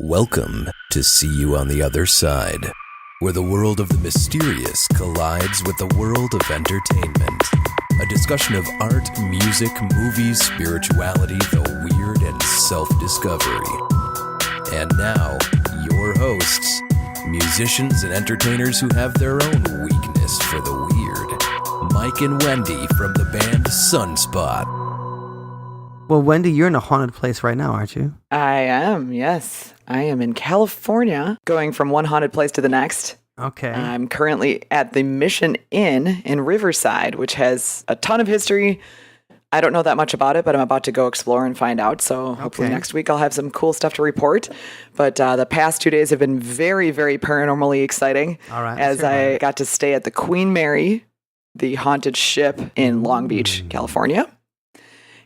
Welcome to See You on the Other Side, where the world of the mysterious collides with the world of entertainment. A discussion of art, music, movies, spirituality, the weird, and self-discovery. And now, your hosts, musicians and entertainers who have their own weakness for the weird, Mike and Wendy from the band Sunspot. Well, Wendy, you're in a haunted place right now, aren't you? I am, yes. I am in California, going from one haunted place to the next. Okay. I'm currently at the Mission Inn in Riverside, which has a ton of history. I don't know that much about it, but I'm about to go explore and find out. So hopefully next week I'll have some cool stuff to report. But the past 2 days have been very, very paranormally exciting. All right. As I got to stay at the Queen Mary, the haunted ship in Long Beach, California.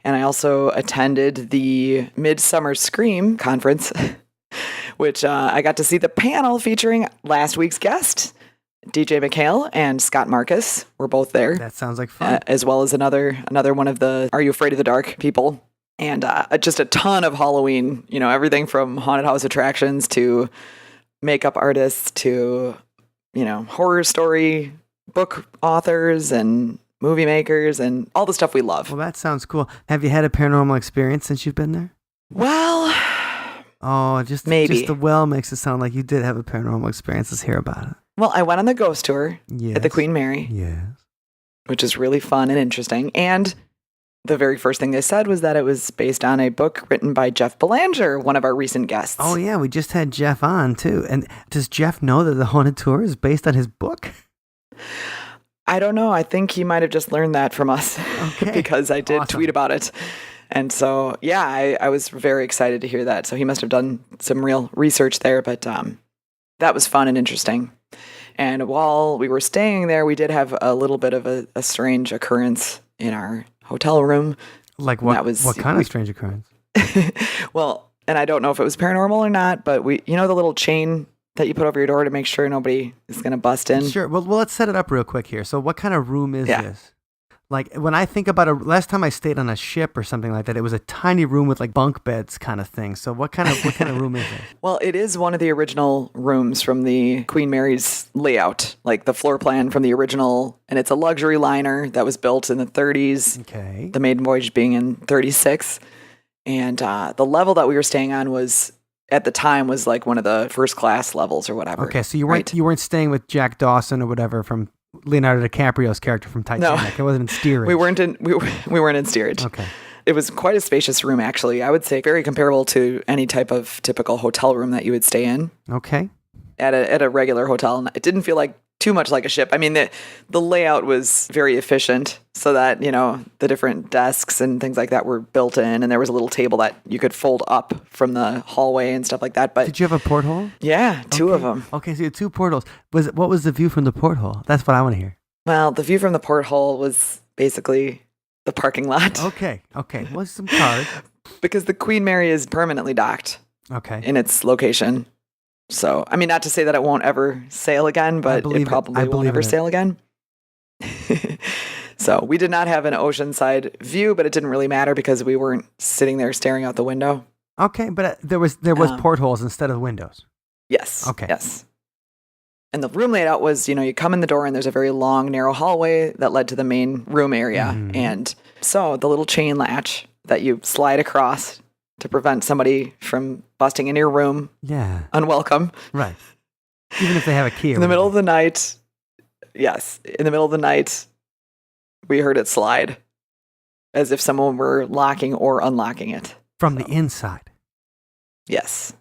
And I also attended the Midsummer Scream conference, which I got to see the panel featuring last week's guest, DJ McHale and Scott Marcus were both there. That sounds like fun. As well as another one of the Are You Afraid of the Dark people. And just a ton of Halloween, everything from haunted house attractions to makeup artists to, horror story book authors and movie makers and all the stuff we love. Well, that sounds cool. Have you had a paranormal experience since you've been there? Well, maybe. Just the well makes it sound like you did have a paranormal experience. Let's hear about it. Well, I went on the ghost tour at the Queen Mary. Yes. Which is really fun and interesting. And the very first thing they said was that it was based on a book written by Jeff Belanger, one of our recent guests. Oh, yeah. We just had Jeff on, too. And does Jeff know that the haunted tour is based on his book? I don't know. I think he might have just learned that from us because I did tweet about it. And so, yeah, I was very excited to hear that. So he must have done some real research there, but that was fun and interesting. And while we were staying there, we did have a little bit of a strange occurrence in our hotel room. Like what? What kind of strange occurrence? Well, and I don't know if it was paranormal or not, but the little chain that you put over your door to make sure nobody is going to bust in. Sure. Well, let's set it up real quick here. So what kind of room is this? Like when I think about last time I stayed on a ship or something like that, it was a tiny room with like bunk beds kind of thing. So what kind of room is it? Well, it is one of the original rooms from the Queen Mary's layout, like the floor plan from the original. And it's a luxury liner that was built in the 30s. Okay. The maiden voyage being in 36. And the level that we were staying on was, at the time, was like one of the first class levels or whatever. Okay, so you weren't staying with Jack Dawson or whatever from Leonardo DiCaprio's character from Titanic. No. It wasn't in steerage. we weren't in steerage. Okay. It was quite a spacious room, actually. I would say very comparable to any type of typical hotel room that you would stay in. Okay. At a regular hotel. And it didn't feel like too much like a ship. I mean, the layout was very efficient so that, the different desks and things like that were built in. And there was a little table that you could fold up from the hallway and stuff like that. But did you have a porthole? Yeah, two of them. Okay, so you had two portholes. What was the view from the porthole? That's what I want to hear. Well, the view from the porthole was basically the parking lot. Okay. Was some cars. Because the Queen Mary is permanently docked. Okay. In its location. So, I mean, not to say that it won't ever sail again, but it probably won't ever sail again. So we did not have an oceanside view, but it didn't really matter because we weren't sitting there staring out the window. Okay, but there was portholes instead of windows. Yes. Okay. Yes. And the room layout was, you come in the door and there's a very long, narrow hallway that led to the main room area. Mm-hmm. And so the little chain latch that you slide across to prevent somebody from busting into your room. Yeah. Unwelcome. Right. Even if they have a key. In the middle of the night. Yes. In the middle of the night, we heard it slide as if someone were locking or unlocking it. From the inside. Yes.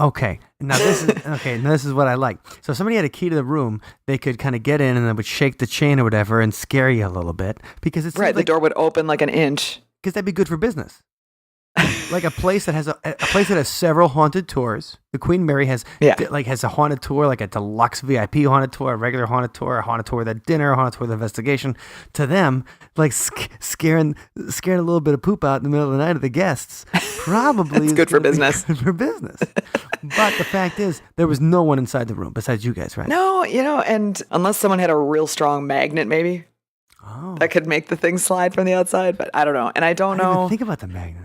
Okay. Now this is what I like. So if somebody had a key to the room, they could kind of get in and they would shake the chain or whatever and scare you a little bit because it's right. The door would open like an inch. Because that'd be good for business. Like a place that has a place that has several haunted tours. The Queen Mary has a haunted tour, like a deluxe VIP haunted tour, a regular haunted tour, a haunted tour with a dinner, a haunted tour with investigation. To them, like scaring a little bit of poop out in the middle of the night of the guests, probably it's good for business. Good for business. But the fact is, there was no one inside the room besides you guys, right? No, and unless someone had a real strong magnet, maybe that could make the thing slide from the outside. But I don't know, and I don't know. Even think about the magnet.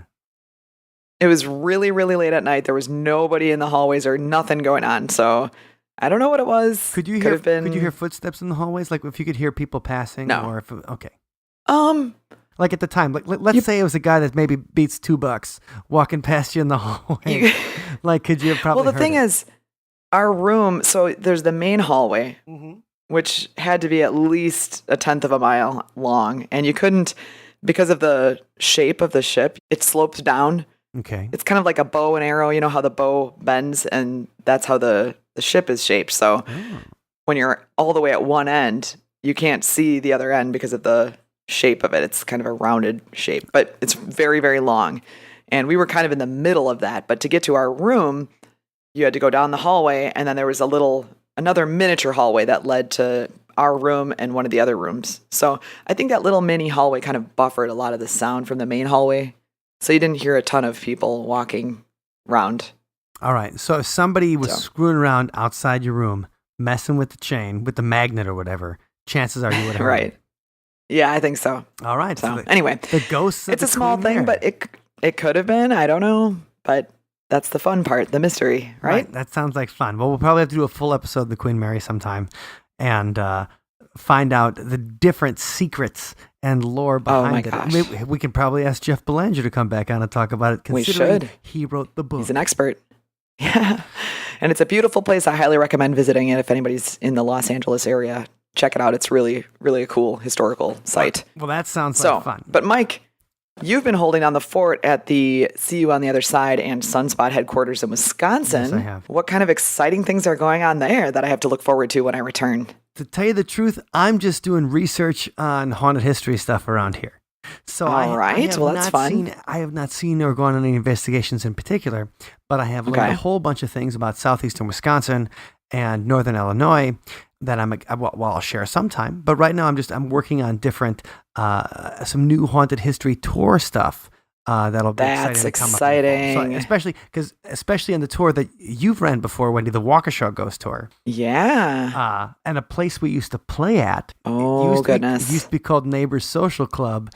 It was really, really late at night. There was nobody in the hallways or nothing going on. So I don't know what it was. Could you hear footsteps in the hallways? Like if you could hear people passing? No. Or if okay. Like at the time, like let's say it was a guy that maybe beats $2 walking past you in the hallway. Like, could you have probably? Well, the thing is, our room. So there's the main hallway, which had to be at least a tenth of a mile long, and you couldn't, because of the shape of the ship. It slopes down. Okay. It's kind of like a bow and arrow. You know how the bow bends, and that's how the ship is shaped. So when you're all the way at one end, you can't see the other end because of the shape of it. It's kind of a rounded shape, but it's very, very long. And we were kind of in the middle of that. But to get to our room, you had to go down the hallway, and then there was another miniature hallway that led to our room and one of the other rooms. So I think that little mini hallway kind of buffered a lot of the sound from the main hallway. So you didn't hear a ton of people walking around. All right. So if somebody was screwing around outside your room, messing with the chain, with the magnet or whatever, chances are you would have heard right. Yeah, I think so. All right. So anyway, the ghosts. It's a small thing, but it could have been. I don't know, but that's the fun part, the mystery, right? That sounds like fun. Well, we'll probably have to do a full episode of the Queen Mary sometime, and find out the different secrets and lore behind it. Gosh. Maybe we can probably ask Jeff Belanger to come back on and talk about it. Considering we should. He wrote the book. He's an expert. Yeah, and it's a beautiful place. I highly recommend visiting it if anybody's in the Los Angeles area. Check it out. It's really, really a cool historical site. Well, that sounds like fun. But Mike, you've been holding on the fort at the See You on the Other Side and Sunspot headquarters in Wisconsin. Yes, I have. What kind of exciting things are going on there that I have to look forward to when I return? To tell you the truth, I'm just doing research on haunted history stuff around here. So that's fun. I have not seen or gone on any investigations in particular, but I have learned a whole bunch of things about southeastern Wisconsin and northern Illinois that I'll share sometime. But right now I'm working on different some new haunted history tour stuff that'll be exciting. So especially on the tour that you've ran before, Wendy, the Waukesha Ghost Tour. Yeah. And a place we used to play at. Goodness. It used to be called Neighbors Social Club.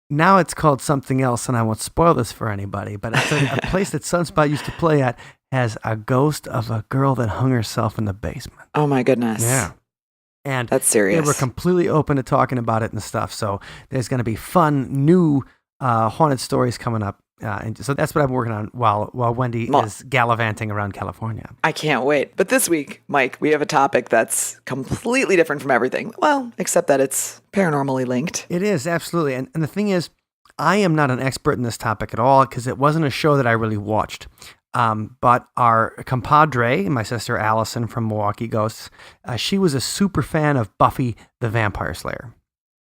Now it's called something else, and I won't spoil this for anybody, but it's a place that Sunspot used to play at has a ghost of a girl that hung herself in the basement. Oh, my goodness. Yeah. And that's serious. They were completely open to talking about it and stuff, so there's going to be fun, new haunted stories coming up. And so that's what I'm working on while Wendy is gallivanting around California. I can't wait. But this week, Mike, we have a topic that's completely different from everything. Well, except that it's paranormally linked. It is, absolutely. And the thing is, I am not an expert in this topic at all because it wasn't a show that I really watched. But our compadre, my sister Allison from Milwaukee Ghosts, she was a super fan of Buffy the Vampire Slayer.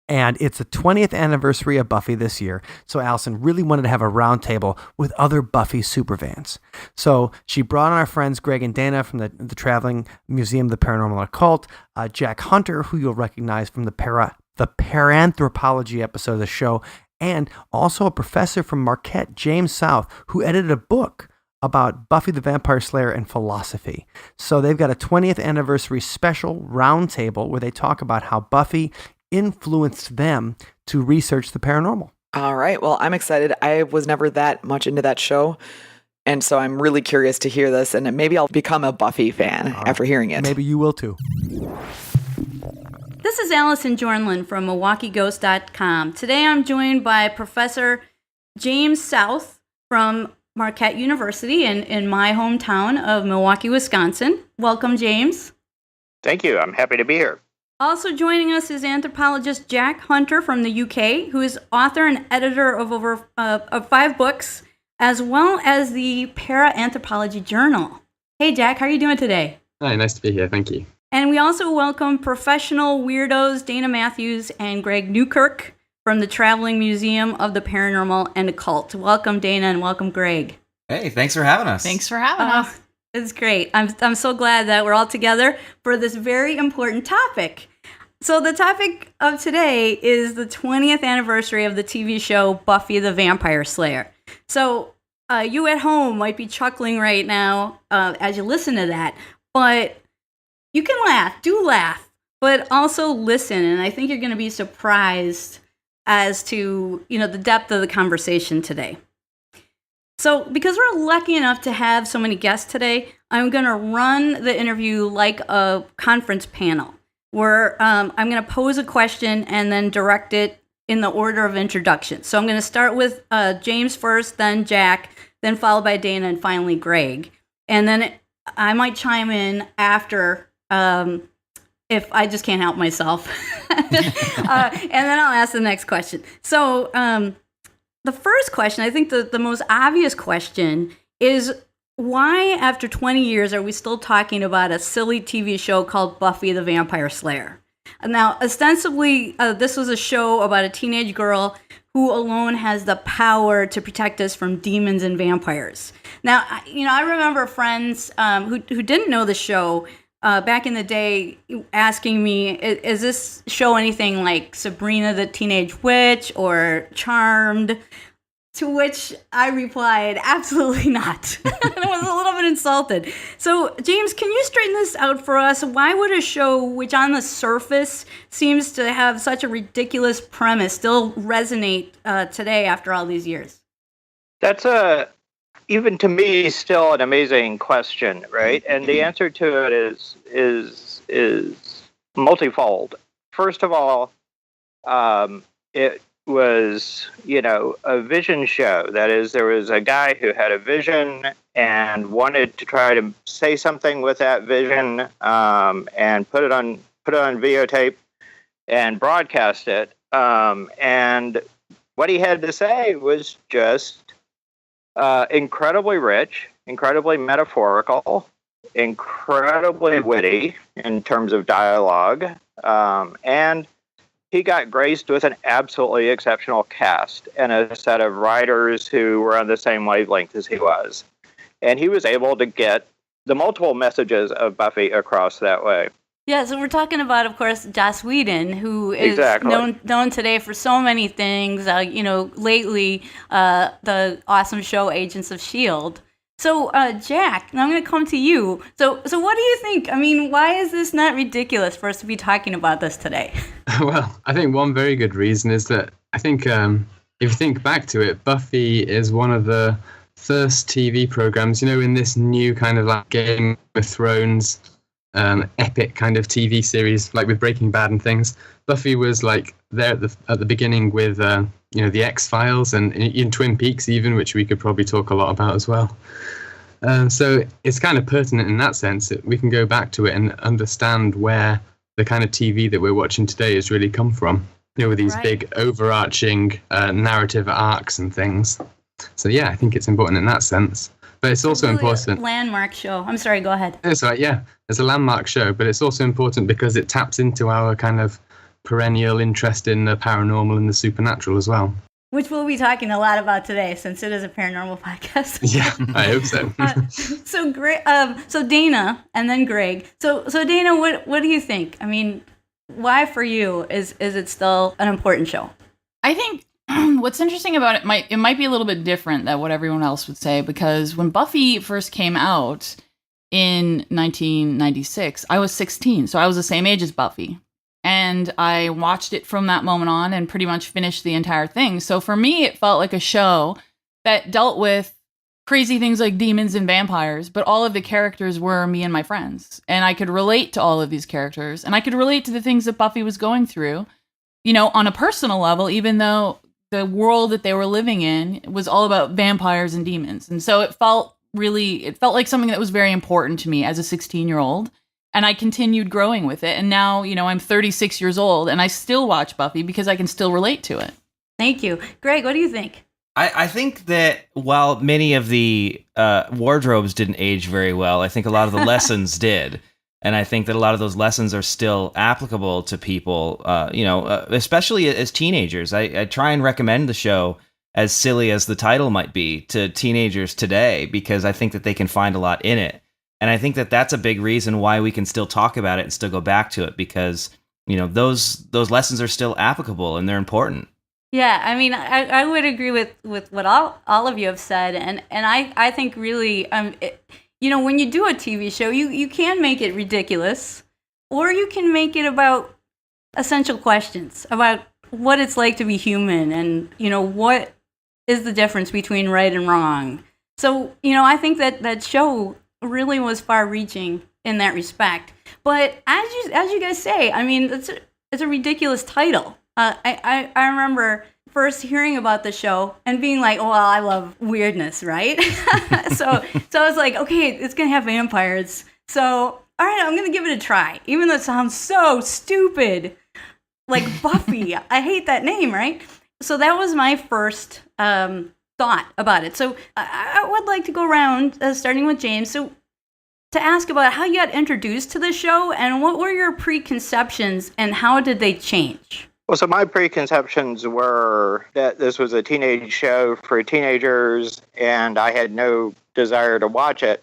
And it's the 20th anniversary of Buffy this year. So Allison really wanted to have a roundtable with other Buffy superfans. So she brought on our friends Greg and Dana from the Traveling Museum of the Paranormal Occult, Jack Hunter, who you'll recognize from the Paranthropology episode of the show, and also a professor from Marquette, James South, who edited a book about Buffy the Vampire Slayer and philosophy. So they've got a 20th anniversary special roundtable where they talk about how Buffy influenced them to research the paranormal. All right. Well, I'm excited. I was never that much into that show. And so I'm really curious to hear this. And maybe I'll become a Buffy fan after hearing it. Maybe you will too. This is Allison Jornlin from MilwaukeeGhost.com. Today I'm joined by Professor James South from Marquette University in my hometown of Milwaukee, Wisconsin. Welcome, James. Thank you. I'm happy to be here. Also joining us is anthropologist Jack Hunter from the UK, who is author and editor of over 5 books, as well as the Paranthropology Journal. Hey, Jack, how are you doing today? Hi, nice to be here. Thank you. And we also welcome professional weirdos Dana Matthews and Greg Newkirk from the Traveling Museum of the Paranormal and Occult. Welcome, Dana, and welcome, Greg. Hey, thanks for having us. Thanks for having us. It's great. I'm so glad that we're all together for this very important topic. So the topic of today is the 20th anniversary of the TV show Buffy the Vampire Slayer. So you at home might be chuckling right now as you listen to that, but you can laugh, but also listen. And I think you're going to be surprised as to, the depth of the conversation today. So because we're lucky enough to have so many guests today, I'm going to run the interview like a conference panel where I'm going to pose a question and then direct it in the order of introduction. So I'm going to start with James first, then Jack, then followed by Dana, and finally Greg. And then I might chime in after if I just can't help myself. And then I'll ask the next question. So the first question, I think the most obvious question is, why after 20 years are we still talking about a silly TV show called Buffy the Vampire Slayer? Now, ostensibly, this was a show about a teenage girl who alone has the power to protect us from demons and vampires. Now, I remember friends who didn't know the show back in the day asking me, is this show anything like Sabrina the Teenage Witch or Charmed? To which I replied, absolutely not. And I was a little bit insulted. So, James, can you straighten this out for us? Why would a show which on the surface seems to have such a ridiculous premise still resonate today after all these years? That's even to me, still an amazing question, right? And the answer to it is multifold. First of all, it was, a vision show. That is, there was a guy who had a vision and wanted to try to say something with that vision, and put it on videotape and broadcast it. And what he had to say was just incredibly rich, incredibly metaphorical, incredibly witty in terms of dialogue, and he got graced with an absolutely exceptional cast and a set of writers who were on the same wavelength as he was. And he was able to get the multiple messages of Buffy across that way. Yeah, so we're talking about, of course, Joss Whedon, who is known today for so many things. Lately, the awesome show Agents of S.H.I.E.L.D. So, Jack, now I'm going to come to you. So what do you think? I mean, why is this not ridiculous for us to be talking about this today? Well, I think one very good reason is that I think if you think back to it, Buffy is one of the first TV programs, in this new kind of like Game of Thrones epic kind of TV series, like with Breaking Bad and things. Buffy was like there at the beginning with the X-Files and in Twin Peaks even, which we could probably talk a lot about as well. So it's kind of pertinent in that sense. We can go back to it and understand where the kind of TV that we're watching today has really come from. With these big overarching narrative arcs and things. So yeah, I think it's important in that sense. But it's also important. A landmark show. I'm sorry, go ahead. That's right, yeah. It's a landmark show, but it's also important because it taps into our kind of perennial interest in the paranormal and the supernatural as well. Which we'll be talking a lot about today, since it is a paranormal podcast. Yeah, I hope so. So great. So Dana, and then Greg. So Dana, what do you think? I mean, why for you is it still an important show? I think what's interesting about it might be a little bit different than what everyone else would say, because when Buffy first came out in 1996, I was 16, so I was the same age as Buffy. And I watched it from that moment on and pretty much finished the entire thing. So for me, it felt like a show that dealt with crazy things like demons and vampires, but all of the characters were me and my friends. And I could relate to all of these characters. And I could relate to the things that Buffy was going through, on a personal level, even though the world that they were living in was all about vampires and demons. And so it felt like something that was very important to me as a 16-year-old. And I continued growing with it. And now, I'm 36 years old and I still watch Buffy because I can still relate to it. Thank you. Greg, what do you think? I think that while many of the wardrobes didn't age very well, I think a lot of the lessons did. And I think that a lot of those lessons are still applicable to people, especially as teenagers. I try and recommend the show, as silly as the title might be, to teenagers today, because I think that they can find a lot in it. And I think that that's a big reason why we can still talk about it and still go back to it, because, those lessons are still applicable and they're important. Yeah, I mean, I would agree with what all of you have said. And I think really, when you do a TV show, you can make it ridiculous, or you can make it about essential questions about what it's like to be human and, what is the difference between right and wrong. So, I think that show really was far-reaching in that respect. But as you guys say, I mean, it's a ridiculous title. I remember first hearing about the show and being like, well, I love weirdness, right? so I was like, okay, it's going to have vampires. So, all right, I'm going to give it a try, even though it sounds so stupid. Like Buffy. I hate that name, right? So that was my first thought about it. So I would like to go around, starting with James, so to ask about how you got introduced to the show and what were your preconceptions and how did they change? Well, so my preconceptions were that this was a teenage show for teenagers, and I had no desire to watch it.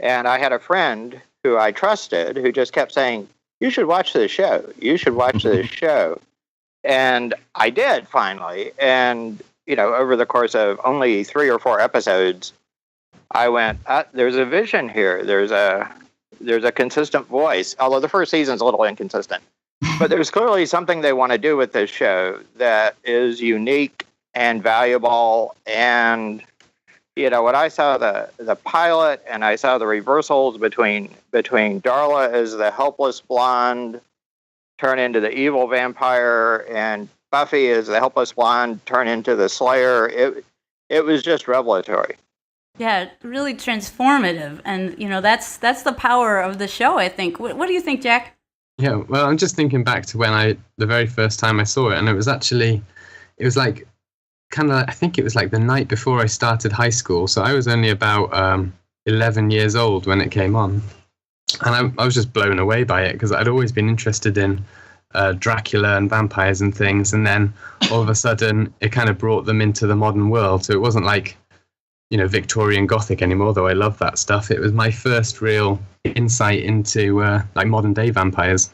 And I had a friend who I trusted who just kept saying, you should watch this show. You should watch this show. And I did finally. And, over the course of only 3 or 4 episodes, I went, there's a vision here. There's a consistent voice, although the first season's a little inconsistent. But there's clearly something they want to do with this show that is unique and valuable. And, when I saw the pilot and I saw the reversals between Darla as the helpless blonde turn into the evil vampire and Buffy as the helpless blonde turn into the Slayer, it was just revelatory. Yeah, really transformative. And, that's the power of the show, I think. What do you think, Jack? Yeah, well, I'm just thinking back to when the very first time I saw it, and it was like kind of, I think it was like the night before I started high school. So I was only about 11 years old when it came on. And I was just blown away by it because I'd always been interested in Dracula and vampires and things. And then all of a sudden it kind of brought them into the modern world. So it wasn't like, Victorian Gothic anymore, though I love that stuff. It was my first real insight into like modern day vampires.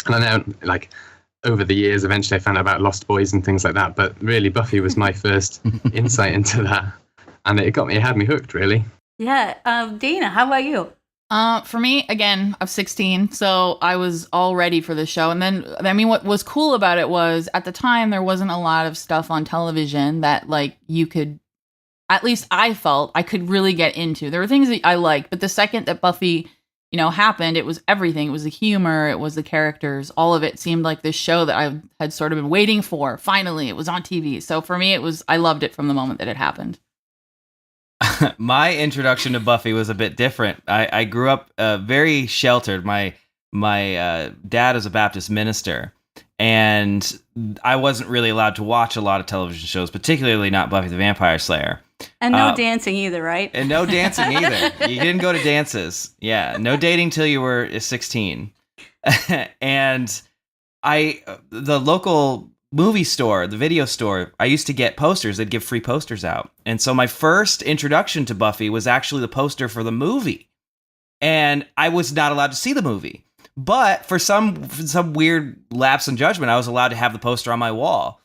And I know, like, over the years, eventually I found out about Lost Boys and things like that. But really, Buffy was my first insight into that. And it had me hooked, really. Yeah. Dana, how about you? For me, again, I'm 16, so I was all ready for the show. And then, what was cool about it was, at the time, there wasn't a lot of stuff on television that, like, you could, at least I felt, I could really get into. There were things that I liked, but the second that Buffy, happened, it was everything. It was the humor, it was the characters, all of it seemed like this show that I had sort of been waiting for. Finally, it was on TV. So for me, I loved it from the moment that it happened. My introduction to Buffy was a bit different. I grew up very sheltered. My dad is a Baptist minister, and I wasn't really allowed to watch a lot of television shows, particularly not Buffy the Vampire Slayer. And no dancing either, right? And no dancing either. You didn't go to dances. Yeah, no dating till you were 16. And the local movie store, the video store, I used to get posters. They'd give free posters out. And so my first introduction to Buffy was actually the poster for the movie. And I was not allowed to see the movie. But for some weird lapse in judgment, I was allowed to have the poster on my wall.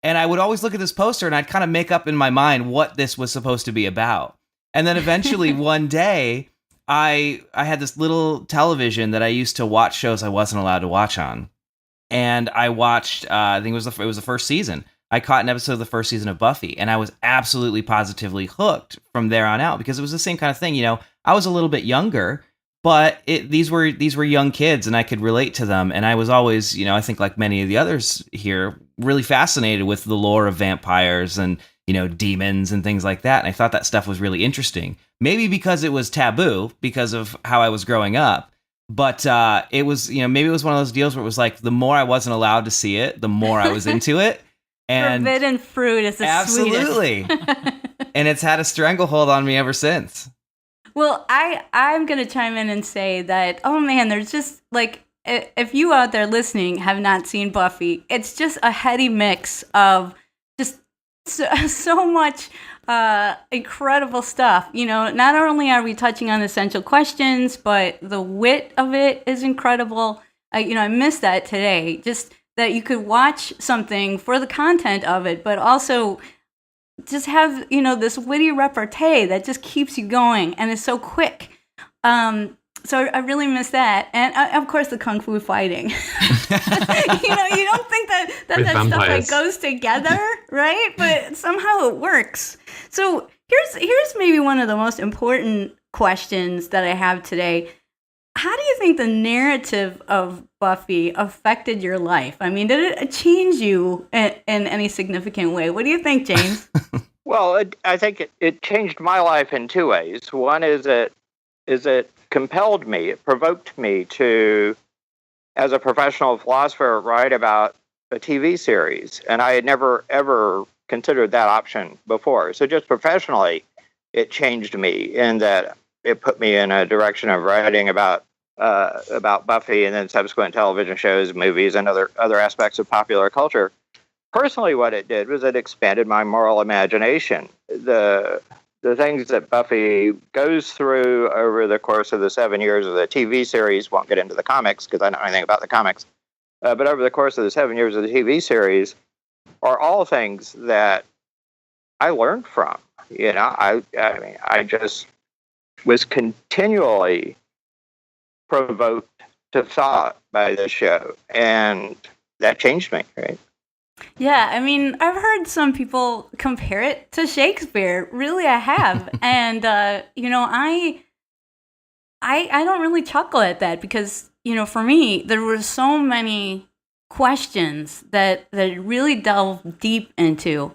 And I would always look at this poster and I'd kind of make up in my mind what this was supposed to be about. And then eventually one day, I had this little television that I used to watch shows I wasn't allowed to watch on. And I watched, I think it was the first season. I caught an episode of the first season of Buffy, and I was absolutely positively hooked from there on out because it was the same kind of thing. I was a little bit younger, but these were young kids, and I could relate to them. And I was always, I think like many of the others here, really fascinated with the lore of vampires and demons and things like that. And I thought that stuff was really interesting. Maybe because it was taboo because of how I was growing up. But it was, maybe it was one of those deals where it was like, the more I wasn't allowed to see it, the more I was into it. And forbidden fruit is the absolutely. And it's had a stranglehold on me ever since. Well, I'm going to chime in and say that, oh man, there's just like, if you out there listening have not seen Buffy, it's just a heady mix of just so much incredible stuff. Not only are we touching on essential questions, but the wit of it is incredible. I missed that today. Just that you could watch something for the content of it, but also just have, this witty repartee that just keeps you going and is so quick. So I really miss that. And of course the Kung Fu fighting. You don't think that stuff like goes together, right? But somehow it works. So Here's maybe one of the most important questions that I have today. How do you think the narrative of Buffy affected your life? I mean, did it change you in any significant way? What do you think, James? Well, I think it changed my life in two ways. One is it compelled me, it provoked me to, as a professional philosopher, write about a TV series. And I had never, ever considered that option before. So just professionally, it changed me in that it put me in a direction of writing about Buffy and then subsequent television shows, movies, and other aspects of popular culture. Personally, what it did was it expanded my moral imagination. The things that Buffy goes through over the course of the 7 years of the TV series, won't get into the comics because I don't know anything about the comics, but over the course of the 7 years of the TV series are all things that I learned from. You know, I mean, I just was continually provoked to thought by the show, and that changed me, right? Yeah, I mean, I've heard some people compare it to Shakespeare. Really, I have. And, you know, I don't really chuckle at that because, you know, for me, there were so many questions that it really delved deep into.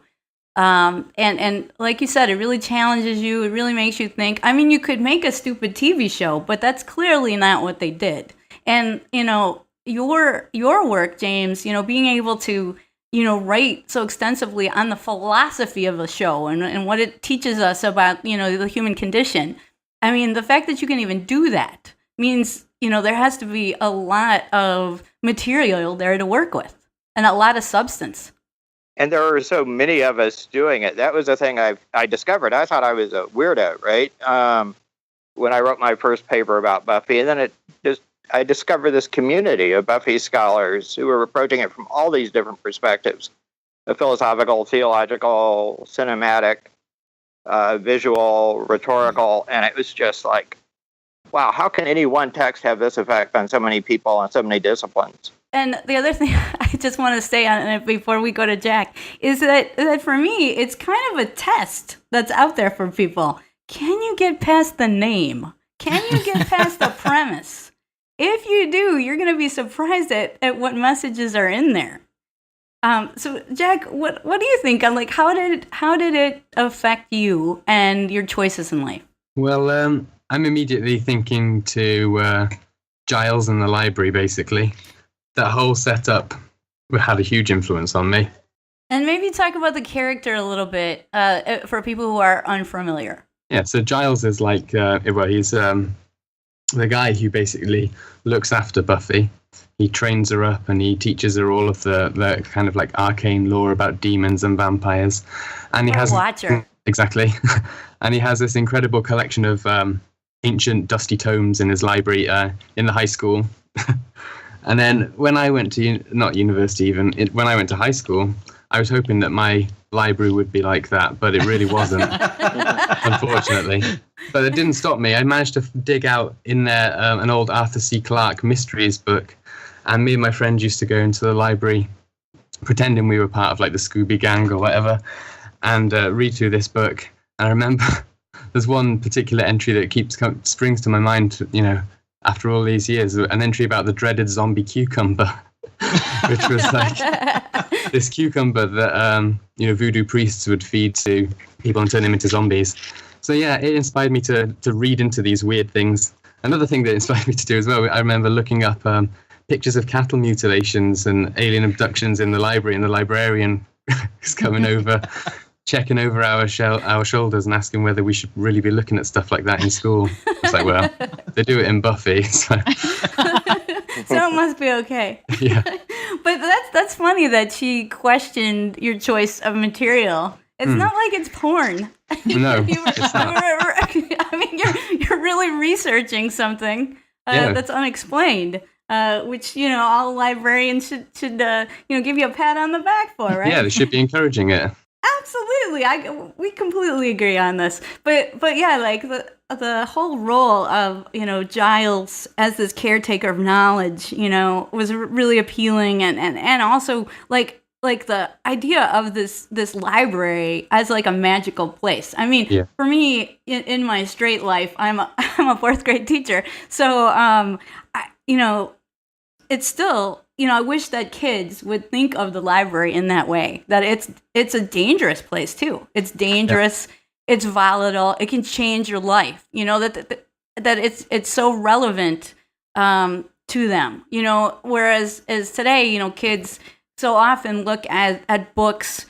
And like you said, it really challenges you. It really makes you think. I mean, you could make a stupid TV show, but that's clearly not what they did. And, you know, your work, James, you know, being able to, you know, write so extensively on the philosophy of a show and what it teaches us about, you know, the human condition. I mean, the fact that you can even do that means, you know, there has to be a lot of material there to work with and a lot of substance. And there are so many of us doing it. That was the thing I discovered. I thought I was a weirdo, right? When I wrote my first paper about Buffy, and then I discovered this community of Buffy scholars who were approaching it from all these different perspectives: the philosophical, theological, cinematic, visual, rhetorical, and it was just like, wow, how can any one text have this effect on so many people and so many disciplines? And the other thing I just want to say on it before we go to Jack is that for me, it's kind of a test that's out there for people. Can you get past the name? Can you get past the premise? If you do, you're going to be surprised at what messages are in there. So, Jack, what do you think? Like, how did it affect you and your choices in life? Well, I'm immediately thinking to Giles and the library, basically. That whole setup had a huge influence on me. And maybe talk about the character a little bit for people who are unfamiliar. Yeah, so Giles is like, he's the guy who basically looks after Buffy. He trains her up and he teaches her all of the kind of like arcane lore about demons and vampires. And he has Watcher. Exactly. And he has this incredible collection of ancient dusty tomes in his library in the high school. And then when I went to, not university even, when I went to high school, I was hoping that my library would be like that, but it really wasn't, unfortunately. But it didn't stop me. I managed to dig out in there an old Arthur C. Clarke mysteries book, and me and my friends used to go into the library pretending we were part of like the Scooby Gang or whatever, and read through this book. And I remember there's one particular entry that springs to my mind, you know, after all these years, an entry about the dreaded zombie cucumber, which was like this cucumber that, you know, voodoo priests would feed to people and turn them into zombies. So yeah, it inspired me to read into these weird things. Another thing that inspired me to do as well, I remember looking up pictures of cattle mutilations and alien abductions in the library, and the librarian is coming over, checking over our shoulders and asking whether we should really be looking at stuff like that in school. It's like, well, they do it in Buffy, so so it must be okay. Yeah. But that's funny that she questioned your choice of material. It's not like it's porn. No, it's not. I mean, you're really researching something that's unexplained, which, you know, all librarians should you know, give you a pat on the back for, right? Yeah, they should be encouraging it. Absolutely, we completely agree on this. But yeah, like the whole role of, you know, Giles as this caretaker of knowledge, you know, was really appealing, and also like like the idea of this library as like a magical place. I mean, for me in my straight life, I'm a fourth grade teacher, so it's still, I wish that kids would think of the library in that way. That it's a dangerous place too. It's dangerous. Yeah. It's volatile. It can change your life. That it's so relevant to them. Whereas today, kids so often look at books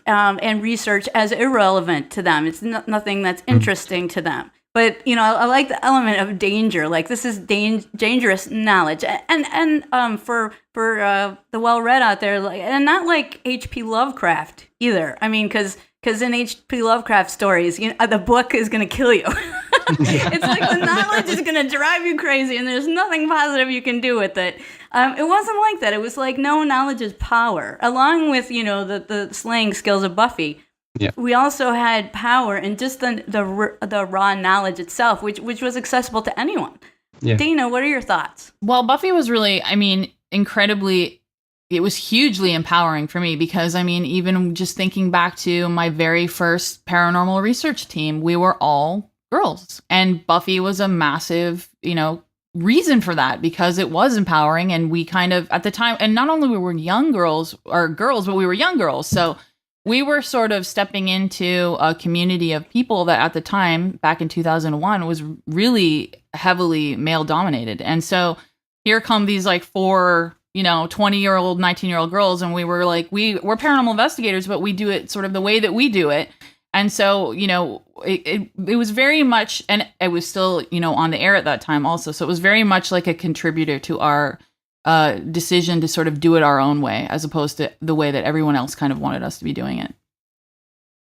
and research as irrelevant to them. It's nothing that's interesting to them. But I like the element of danger. Like, this is dangerous knowledge, and for the well-read out there, like, and not like H.P. Lovecraft either. I mean, because in H.P. Lovecraft stories, the book is going to kill you. It's like the knowledge is going to drive you crazy, and there's nothing positive you can do with it. It wasn't like that. It was like, no, knowledge is power. Along with, the slaying skills of Buffy, we also had power in just the raw knowledge itself, which was accessible to anyone. Yeah. Dana, what are your thoughts? Well, Buffy was really, incredibly, it was hugely empowering for me because, even just thinking back to my very first paranormal research team, we were all girls. And Buffy was a massive, reason for that because it was empowering. And we kind of, at the time, and not only we were young girls, but we were young girls. So we were sort of stepping into a community of people that at the time, back in 2001, was really heavily male dominated. And so here come these like four, 20-year-old, 19-year-old girls. And we were like, we're paranormal investigators, but we do it sort of the way that we do it. And so, it was very much, and it was still, on the air at that time also. So it was very much like a contributor to our decision to sort of do it our own way, as opposed to the way that everyone else kind of wanted us to be doing it.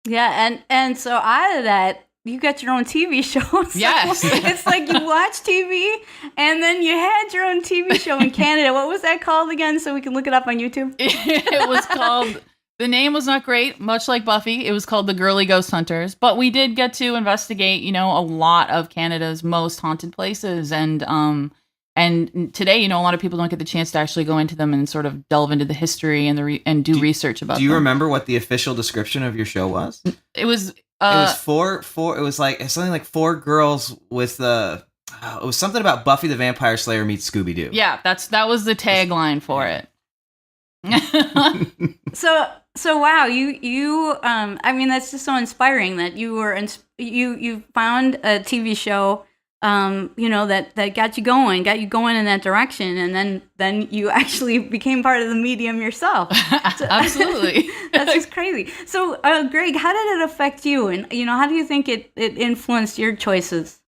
Yeah. And so out of that, you got your own TV show. So yes. It's like you watch TV and then you had your own TV show in Canada. What was that called again? So we can look it up on YouTube. It was called... The name was not great, much like Buffy. It was called The Girly Ghost Hunters, but we did get to investigate, a lot of Canada's most haunted places, and today, a lot of people don't get the chance to actually go into them and sort of delve into the history and do research about them. Do you remember what the official description of your show was? It was it was four. It was like something like four girls with it was something about Buffy the Vampire Slayer meets Scooby Doo. Yeah, that was the tagline for it. So wow, you that's just so inspiring that you were you found a TV show that got you going in that direction, and then you actually became part of the medium yourself. Absolutely. That's just crazy. So Greg, how did it affect you, and how do you think it influenced your choices?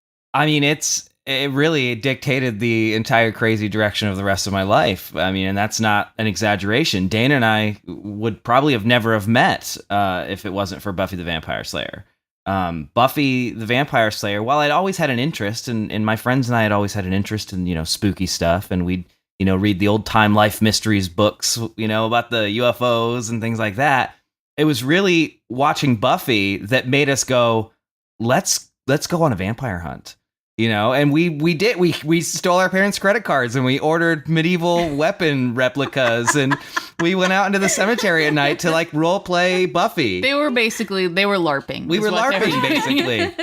It really dictated the entire crazy direction of the rest of my life. And that's not an exaggeration. Dana and I would probably never have met if it wasn't for Buffy the Vampire Slayer. Buffy the Vampire Slayer, while I'd always had an interest, and my friends and I had always had an interest in, spooky stuff, and we'd, read the old Time Life Mysteries books, about the UFOs and things like that. It was really watching Buffy that made us go, let's go on a vampire hunt. And we stole our parents' credit cards and we ordered medieval weapon replicas and we went out into the cemetery at night to like role play Buffy. They were LARPing. We were LARPing basically.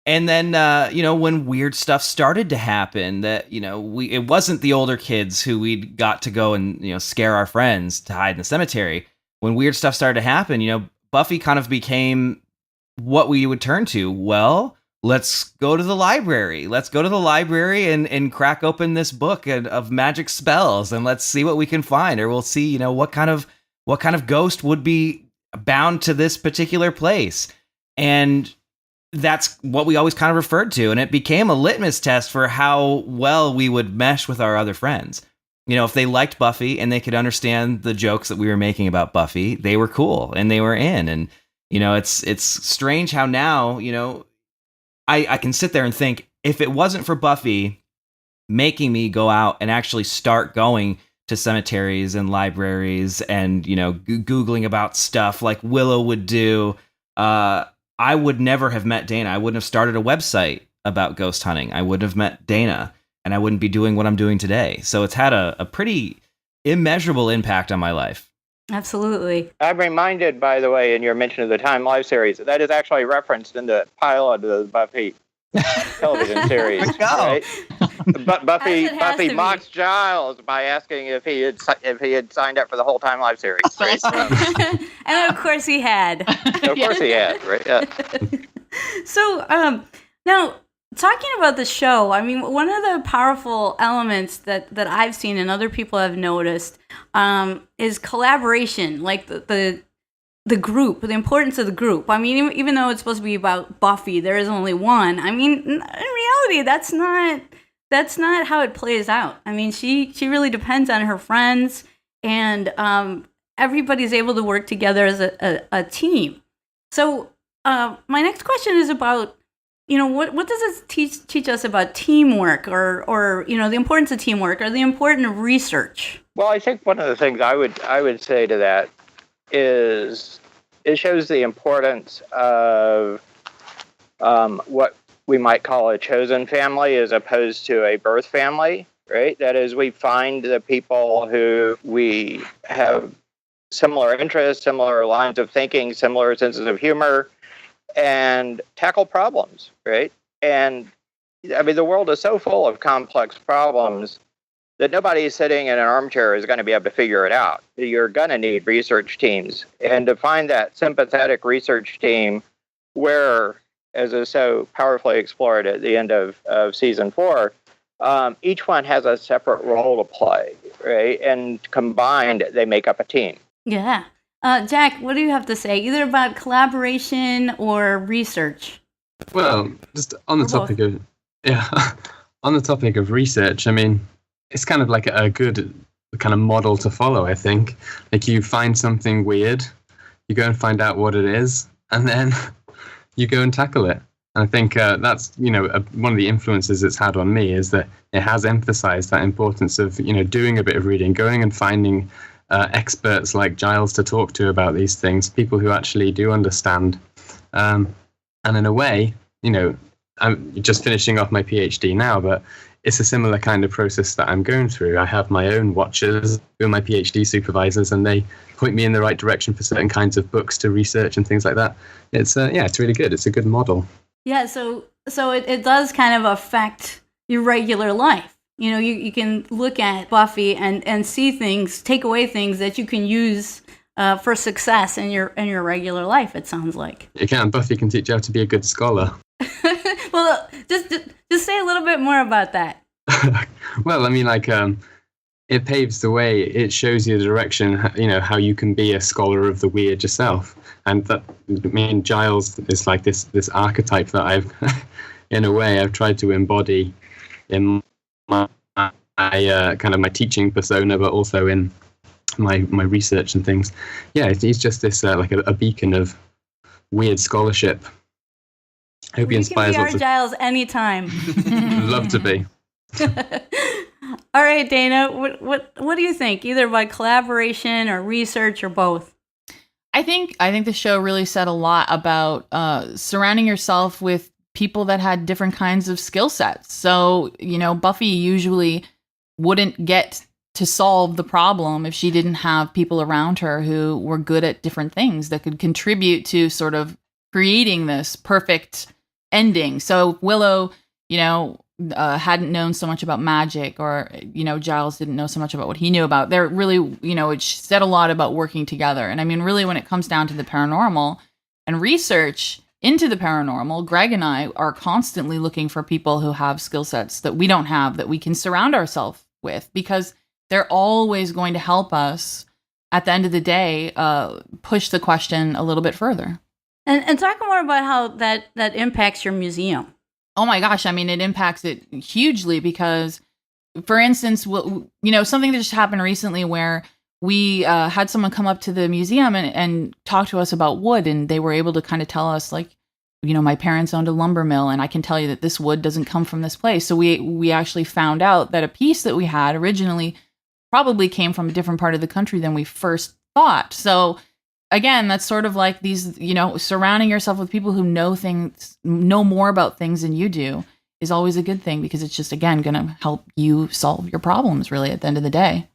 And then, when weird stuff started to happen that, it wasn't the older kids who we'd got to go and, scare our friends to hide in the cemetery. When weird stuff started to happen, Buffy kind of became what we would turn to. Well, let's go to the library. Let's go to the library and crack open this book of magic spells and let's see what we can find. Or we'll see, what kind of ghost would be bound to this particular place. And that's what we always kind of referred to. And it became a litmus test for how well we would mesh with our other friends. If they liked Buffy and they could understand the jokes that we were making about Buffy, they were cool and they were in. And, it's strange how now, I can sit there and think, if it wasn't for Buffy making me go out and actually start going to cemeteries and libraries and, Googling about stuff like Willow would do, I would never have met Dana. I wouldn't have started a website about ghost hunting. I wouldn't have met Dana, and I wouldn't be doing what I'm doing today. So it's had a pretty immeasurable impact on my life. Absolutely. I'm reminded, by the way, in your mention of the Time Life series, that is actually referenced in the pilot of the Buffy television series. Right? But Buffy mocks Giles by asking if he had signed up for the whole Time Life series. Right? And of course he had. Of course he had. Right? Yeah. So now, talking about the show, I mean, one of the powerful elements that I've seen and other people have noticed is collaboration, like the group, the importance of the group. I mean, even though it's supposed to be about Buffy, there is only one. I mean, in reality, that's not how it plays out. I mean, she really depends on her friends, and everybody's able to work together as a team. So my next question is about, what does this teach us about teamwork, or the importance of teamwork, or the importance of research? Well, I think one of the things I would say to that is it shows the importance of what we might call a chosen family as opposed to a birth family, right? That is, we find the people who we have similar interests, similar lines of thinking, similar senses of humor, and tackle problems, right? And I mean, the world is so full of complex problems that nobody sitting in an armchair is going to be able to figure it out. You're going to need research teams. And to find that sympathetic research team where, as is so powerfully explored at the end of season 4, each one has a separate role to play, right? And combined, they make up a team. Yeah. Jack, what do you have to say, either about collaboration or research? Well, just on the topic of research, I mean, it's kind of like a good kind of model to follow, I think. Like, you find something weird, you go and find out what it is, and then you go and tackle it. And I think that's, one of the influences it's had on me is that it has emphasized that importance of, doing a bit of reading, going and finding experts like Giles to talk to about these things, people who actually do understand. And in a way, I'm just finishing off my PhD now, but it's a similar kind of process that I'm going through. I have my own watchers who are my PhD supervisors, and they point me in the right direction for certain kinds of books to research and things like that. It's it's really good. It's a good model. Yeah, so it does kind of affect your regular life. You can look at Buffy and see things, take away things that you can use for success in your regular life, it sounds like. You can. Buffy can teach you how to be a good scholar. Well, just say a little bit more about that. Well, I mean, it paves the way. It shows you the direction, how you can be a scholar of the weird yourself. And that, Giles is like this archetype that I've, in a way, I've tried to embody in my kind of my teaching persona, but also in my research and things. Yeah, he's just this like a beacon of weird scholarship. I hope he inspires lots of Giles anytime. Love to be. All right, Dana, what do you think? Either by collaboration or research or both? I think the show really said a lot about surrounding yourself with people that had different kinds of skill sets. So, Buffy usually wouldn't get to solve the problem if she didn't have people around her who were good at different things that could contribute to sort of creating this perfect ending. So Willow, hadn't known so much about magic, or, Giles didn't know so much about what he knew about. They're really, it said a lot about working together. And I mean, really, when it comes down to the paranormal and research into the paranormal, Greg and I are constantly looking for people who have skill sets that we don't have, that we can surround ourselves with, because they're always going to help us at the end of the day, push the question a little bit further. And talk more about how that impacts your museum. Oh my gosh, I mean, it impacts it hugely because, for instance, something that just happened recently where we had someone come up to the museum and talk to us about wood, and they were able to kind of tell us, like, my parents owned a lumber mill, and I can tell you that this wood doesn't come from this place. So we actually found out that a piece that we had originally probably came from a different part of the country than we first thought. So again, that's sort of like these, surrounding yourself with people who know more about things than you do is always a good thing, because it's just, again, going to help you solve your problems really at the end of the day.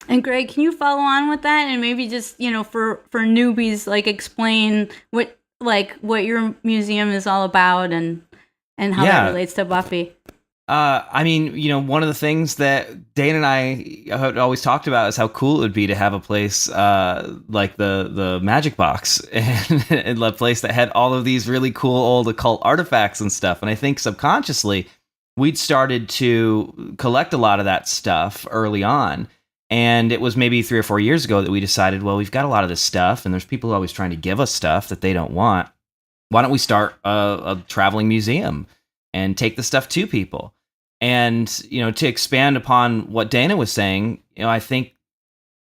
And Greg, can you follow on with that and maybe just, for newbies, like explain what your museum is all about and how that relates to Buffy? I mean, one of the things that Dana and I had always talked about is how cool it would be to have a place like the Magic Box and a place that had all of these really cool old occult artifacts and stuff. And I think subconsciously we'd started to collect a lot of that stuff early on. And it was maybe 3 or 4 years ago that we decided, well, we've got a lot of this stuff and there's people always trying to give us stuff that they don't want. Why don't we start a traveling museum and take the stuff to people? And, to expand upon what Dana was saying, I think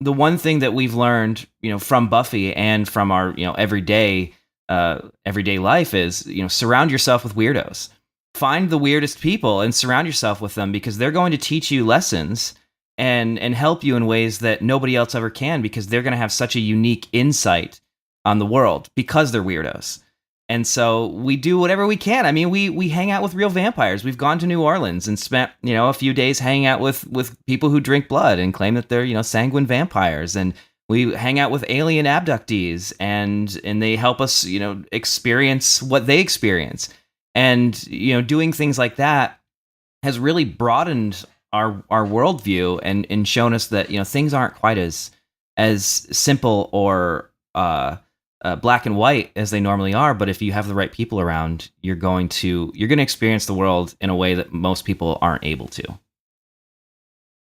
the one thing that we've learned, from Buffy and from our, everyday life is, surround yourself with weirdos. Find the weirdest people and surround yourself with them because they're going to teach you lessons and help you in ways that nobody else ever can because they're going to have such a unique insight on the world because they're weirdos. And so we do whatever we can. I mean, we hang out with real vampires. We've gone to New Orleans and spent, a few days hanging out with people who drink blood and claim that they're, sanguine vampires. And we hang out with alien abductees and they help us, experience what they experience. And, doing things like that has really broadened our worldview and shown us that, things aren't quite as simple or black and white as they normally are, but if you have the right people around, you're going to experience the world in a way that most people aren't able to.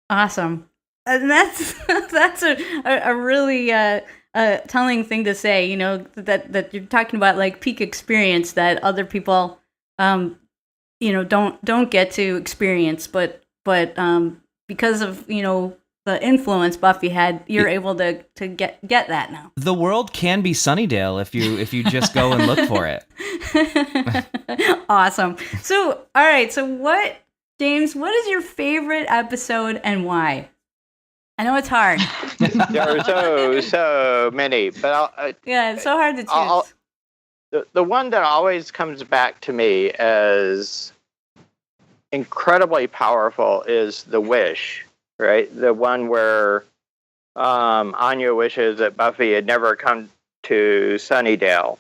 Awesome, and that's a really telling thing to say. That you're talking about like peak experience that other people, don't get to experience, but because of the influence Buffy had, you're able to get that now. The world can be Sunnydale if you just go and look for it. Awesome. So, all right. So James, what is your favorite episode and why? I know it's hard. There are so many, but it's so hard to choose. The one that always comes back to me as incredibly powerful is The Wish. Right, the one where Anya wishes that Buffy had never come to Sunnydale,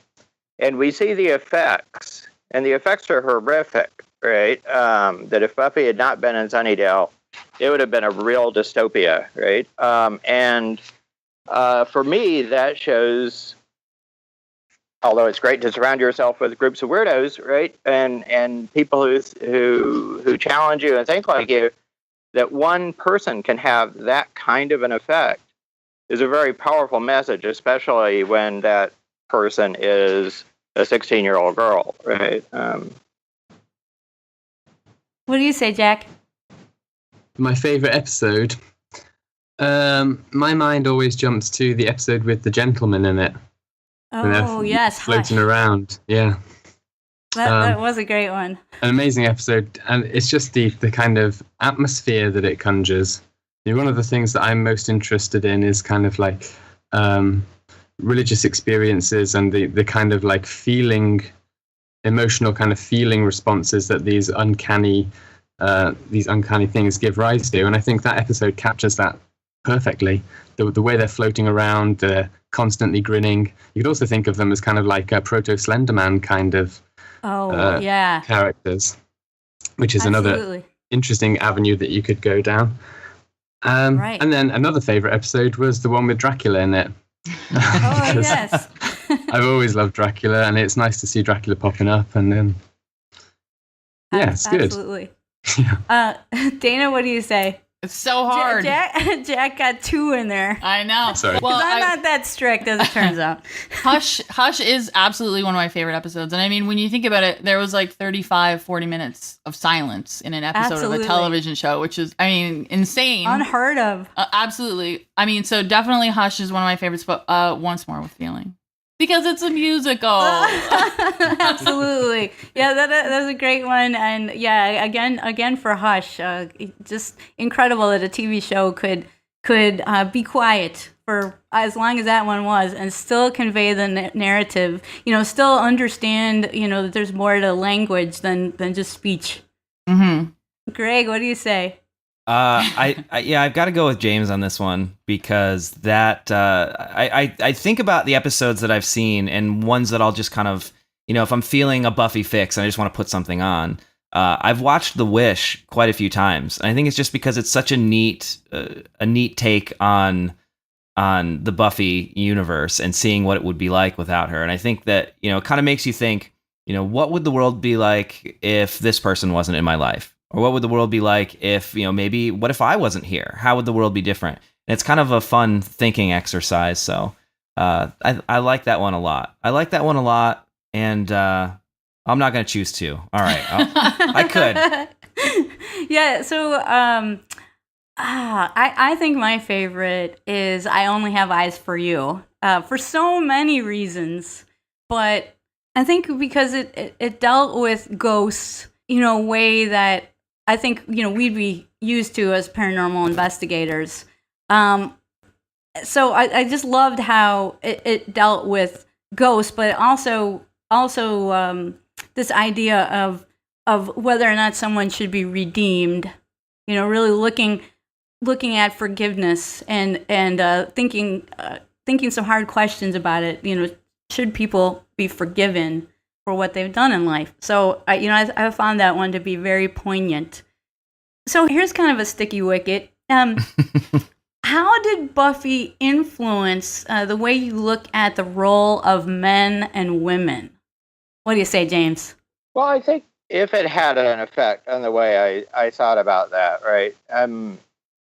and we see the effects, and the effects are horrific. Right, that if Buffy had not been in Sunnydale, it would have been a real dystopia. Right, and for me, that shows. Although it's great to surround yourself with groups of weirdos, right, and people who challenge you and think like you. That one person can have that kind of an effect is a very powerful message, especially when that person is a 16-year-old girl, right? What do you say, Jack? My favorite episode? My mind always jumps to the episode with the gentleman in it. Oh, yes. Floating around, yeah. That was a great one. An amazing episode, and it's just the kind of atmosphere that it conjures. One of the things that I'm most interested in is kind of like religious experiences and the kind of like emotional kind of feeling responses that these uncanny things give rise to. And I think that episode captures that perfectly. The way they're floating around, they're constantly grinning. You could also think of them as kind of like a proto-Slenderman kind of characters, which is another interesting avenue that you could go down. Right. And then another favorite episode was the one with Dracula in it. Yes. I've always loved Dracula, and it's nice to see Dracula popping up. And then, it's good. Absolutely. Dana, what do you say? It's so hard. Jack got 2 in there. I know. Sorry. Well, I'm not that strict, as it turns out. Hush is absolutely one of my favorite episodes. And I mean, when you think about it, there was like 35, 40 minutes of silence in an episode of a television show, which is, I mean, insane. Unheard of. Absolutely. I mean, so definitely Hush is one of my favorites, but Once More with Feeling. Because it's a musical. Absolutely. Yeah, that's a great one. And yeah, again for Hush, just incredible that a TV show could be quiet for as long as that one was and still convey the narrative, still understand, that there's more to language than just speech. Mm-hmm. Greg, what do you say? I've got to go with James on this one because that I think about the episodes that I've seen and ones that I'll just kind of, if I'm feeling a Buffy fix and I just want to put something on. I've watched The Wish quite a few times, and I think it's just because it's such a neat take on the Buffy universe and seeing what it would be like without her. And I think that it kind of makes you think, what would the world be like if this person wasn't in my life, or what would the world be like if maybe what if I wasn't here? How would the world be different? And it's kind of a fun thinking exercise. So I like that one a lot. And I'm not going to choose two. All right. I could. Yeah. So I think my favorite is I Only Have Eyes for You for so many reasons. But I think because it dealt with ghosts, a way that I think, we'd be used to as paranormal investigators. So I just loved how it dealt with ghosts, but also this idea of whether or not someone should be redeemed, really looking at forgiveness and thinking some hard questions about it. Should people be forgiven for what they've done in life? So I found that one to be very poignant. So here's kind of a sticky wicket. How did Buffy influence the way you look at the role of men and women? What do you say, James? Well, I think if it had an effect on the way I thought about that, right? And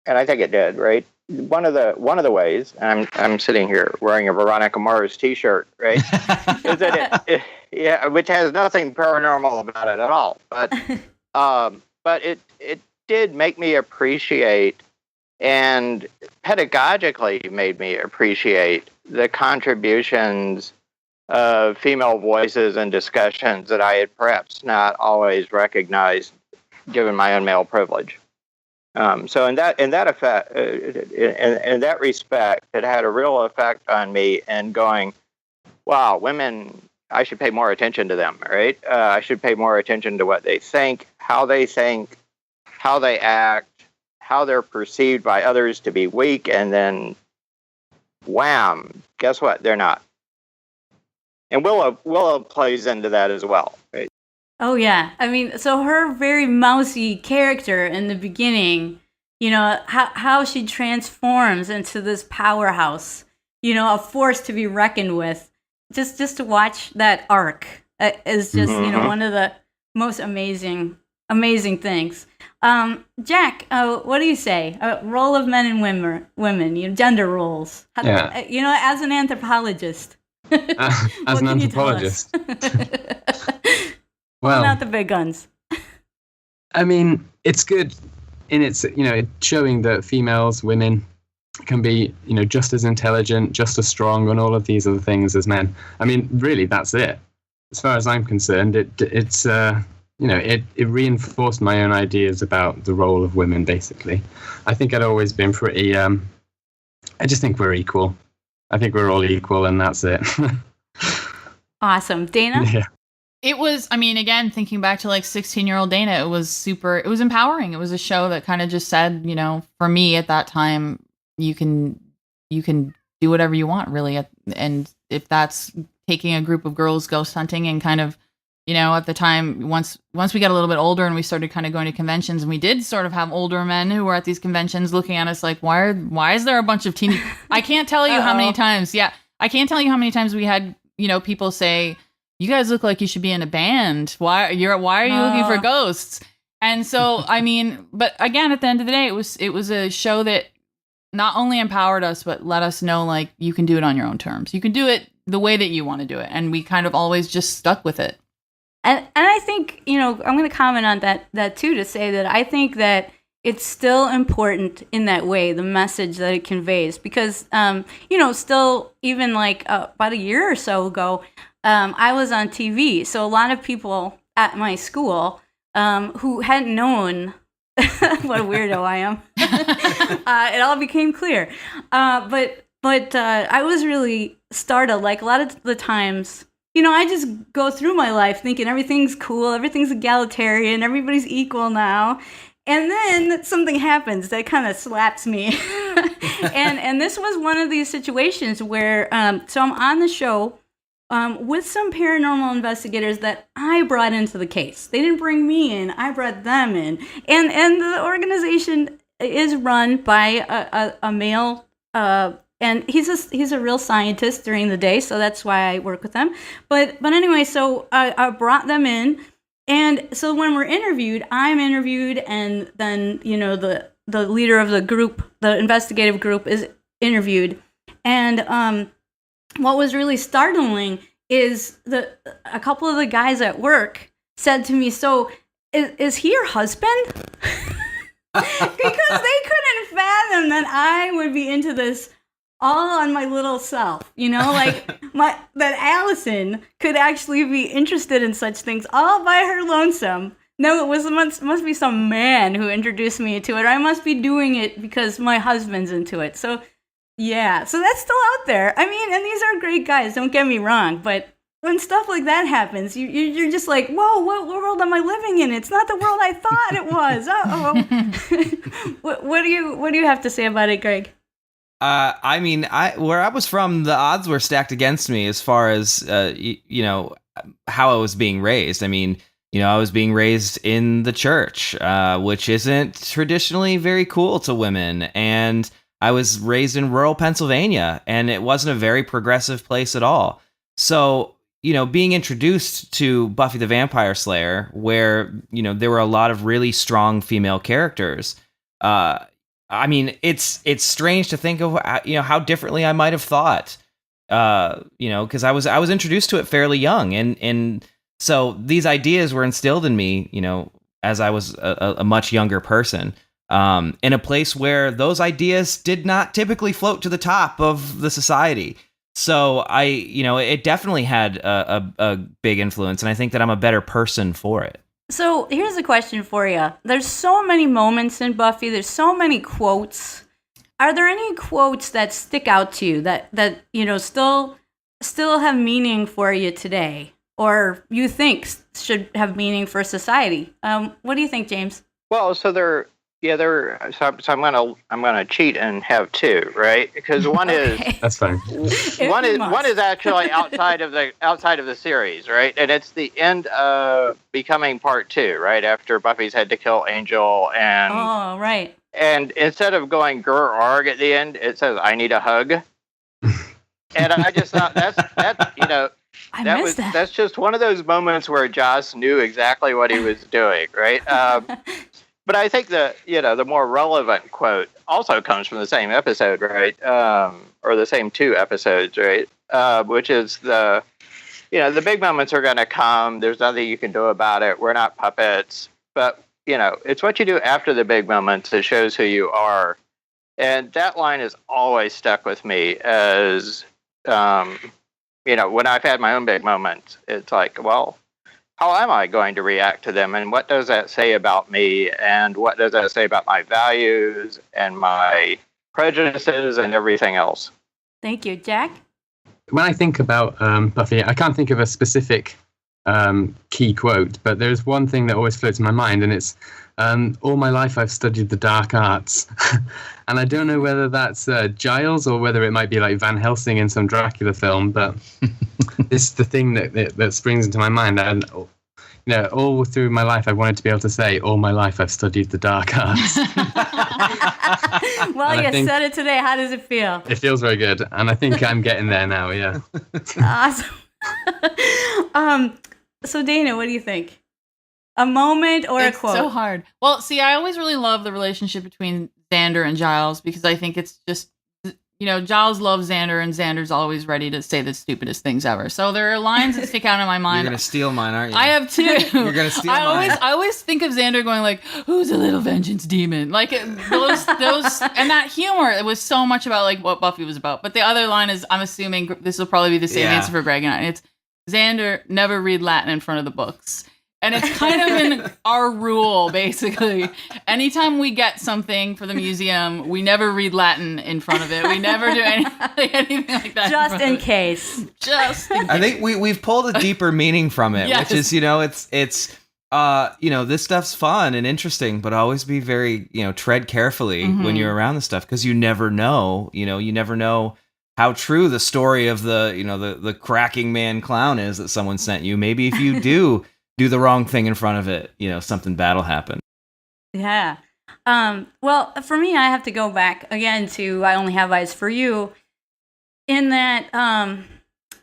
I think it did, right? One of the ways, and I'm sitting here wearing a Veronica Mars T-shirt, right? Is that which has nothing paranormal about it at all, but it did make me appreciate, and pedagogically made me appreciate the contributions of female voices and discussions that I had perhaps not always recognized, given my own male privilege. So in that effect, in that respect, it had a real effect on me. And going, wow, women, I should pay more attention to them, right? I should pay more attention to what they think, how they act, how they're perceived by others to be weak, and then, wham! Guess what? They're not. And Willow plays into that as well, right? Oh, yeah. I mean, so her very mousy character in the beginning, how she transforms into this powerhouse, a force to be reckoned with. Just to watch that arc is just, one of the most amazing things. Jack, what do you say? Role of men and women, gender roles. As an anthropologist. As an anthropologist. Well, not the big guns. I mean, it's good in its, showing that females, women can be, just as intelligent, just as strong, and all of these other things as men. I mean, really, that's it. As far as I'm concerned, it reinforced my own ideas about the role of women, basically. I think I'd always been pretty, I just think we're equal. I think we're all equal, and that's it. Awesome. Dana? Yeah. It was, again, thinking back to 16-year-old Dana, it was empowering. It was a show that kind of just said, for me at that time, you can do whatever you want, really. And if that's taking a group of girls ghost hunting and kind of, at the time, once we got a little bit older and we started kind of going to conventions, and we did sort of have older men who were at these conventions looking at us like, why is there a bunch of teeny... I can't tell you how many times. Yeah. I can't tell you how many times we had, people say, you guys look like you should be in a band. Why are you looking for ghosts? And so, but again, at the end of the day, it was a show that not only empowered us, but let us know, you can do it on your own terms. You can do it the way that you want to do it. And we kind of always just stuck with it. And I think, I'm going to comment on that too, to say that I think that it's still important in that way, the message that it conveys, because, still even about a year or so ago, I was on TV. So a lot of people at my school who hadn't known what a weirdo I am, it all became clear. But I was really startled. A lot of the times, I just go through my life thinking everything's cool, everything's egalitarian, everybody's equal now. And then something happens that kind of slaps me. and this was one of these situations where, so I'm on the show with some paranormal investigators that I brought into the case. They didn't bring me in, I brought them in. And the organization is run by a male, and he's a real scientist during the day, so that's why I work with them. But anyway, so I brought them in. And so when we're interviewed, I'm interviewed, and then, the leader of the group, the investigative group, is interviewed. And what was really startling is a couple of the guys at work said to me, "So, is he your husband?" Because they couldn't fathom that I would be into this all on my little self, that Allison could actually be interested in such things all by her lonesome. No, must be some man who introduced me to it, or I must be doing it because my husband's into it. So, yeah, so that's still out there. I mean, and these are great guys, don't get me wrong, but when stuff like that happens, you're just like, whoa, what world am I living in? It's not the world I thought it was. Uh-oh. What do you have to say about it, Greg? I mean, where I was from, the odds were stacked against me as far as, how I was being raised. I mean, I was being raised in the church, which isn't traditionally very cool to women. And I was raised in rural Pennsylvania, and it wasn't a very progressive place at all. So, being introduced to Buffy the Vampire Slayer, where, there were a lot of really strong female characters, I mean, it's strange to think of, how differently I might have thought, because I was introduced to it fairly young. And so these ideas were instilled in me, as I was a much younger person, in a place where those ideas did not typically float to the top of the society. So it definitely had a big influence. And I think that I'm a better person for it. So here's a question for you. There's so many moments in Buffy. There's so many quotes. Are there any quotes that stick out to you that still have meaning for you today, or you think should have meaning for society? What do you think, James? Well, so so I'm gonna cheat and have two, right? Because one is that's fine. One is actually outside of the series, right? And it's the end of Becoming Part 2, right after Buffy's had to kill Angel, and oh, right. And instead of going grr arg at the end, it says "I need a hug," and I just thought that's just one of those moments where Joss knew exactly what he was doing, right? But I think the more relevant quote also comes from the same episode, right? Or the same two episodes, right? Which is the big moments are going to come. There's nothing you can do about it. We're not puppets. But, it's what you do after the big moments that shows who you are. And that line has always stuck with me as, when I've had my own big moments. It's like, well, how am I going to react to them? And what does that say about me? And what does that say about my values and my prejudices and everything else? Thank you. Jack? When I think about Buffy, I can't think of a specific key quote, but there's one thing that always floats in my mind, and it's, all my life I've studied the dark arts. And I don't know whether that's Giles or whether it might be like Van Helsing in some Dracula film, but it's the thing that springs into my mind. And all through my life, I wanted to be able to say, all my life I've studied the dark arts. Well, you said it today. How does it feel? It feels very good. And I think I'm getting there now, yeah. Awesome. So Dana, what do you think? A moment or a quote? It's so hard. Well, see, I always really love the relationship between Xander and Giles, because I think it's just, Giles loves Xander, and Xander's always ready to say the stupidest things ever. So there are lines that stick out in my mind. You're gonna steal mine, aren't you? I have two. You're gonna steal mine. I always think of Xander going like, "Who's a little vengeance demon?" Like those, and that humor. It was so much about like what Buffy was about. But the other line is, I'm assuming this will probably be the same answer for Greg and I. It's Xander, never read Latin in front of the books. And it's kind of in our rule, basically. Anytime we get something for the museum, we never read Latin in front of it. We never do anything like that. Just in case. Just in case. I think we've pulled a deeper meaning from it, Yes. which is, it's this stuff's fun and interesting, but always be very, tread carefully when you're around this stuff, because you never know, you never know how true the story of the cracking man clown is that someone sent you. Maybe if you do the wrong thing in front of it, something bad will happen. Yeah. Well, for me, I have to go back again to I Only Have Eyes for You, in that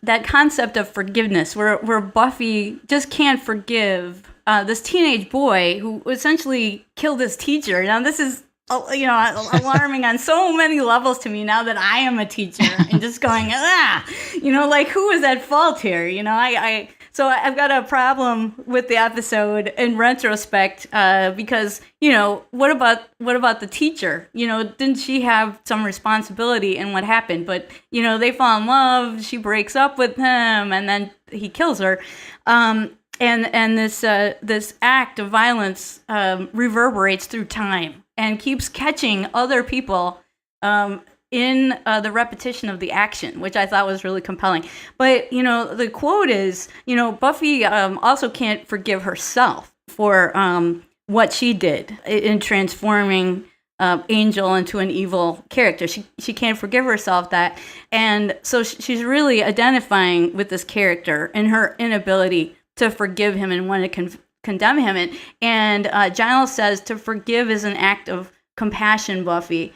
that concept of forgiveness, where Buffy just can't forgive this teenage boy who essentially killed his teacher. Now, this is alarming on so many levels to me now that I am a teacher and just going, who is at fault here? So I've got a problem with the episode in retrospect, because, what about the teacher? Didn't she have some responsibility in what happened? But, they fall in love, she breaks up with him, and then he kills her. And this act of violence reverberates through time and keeps catching other people in the repetition of the action, which I thought was really compelling. But, the quote is, Buffy also can't forgive herself for what she did in transforming Angel into an evil character. She can't forgive herself that. And so she's really identifying with this character and her inability to forgive him and want to condemn him. And Giles says to forgive is an act of compassion, Buffy.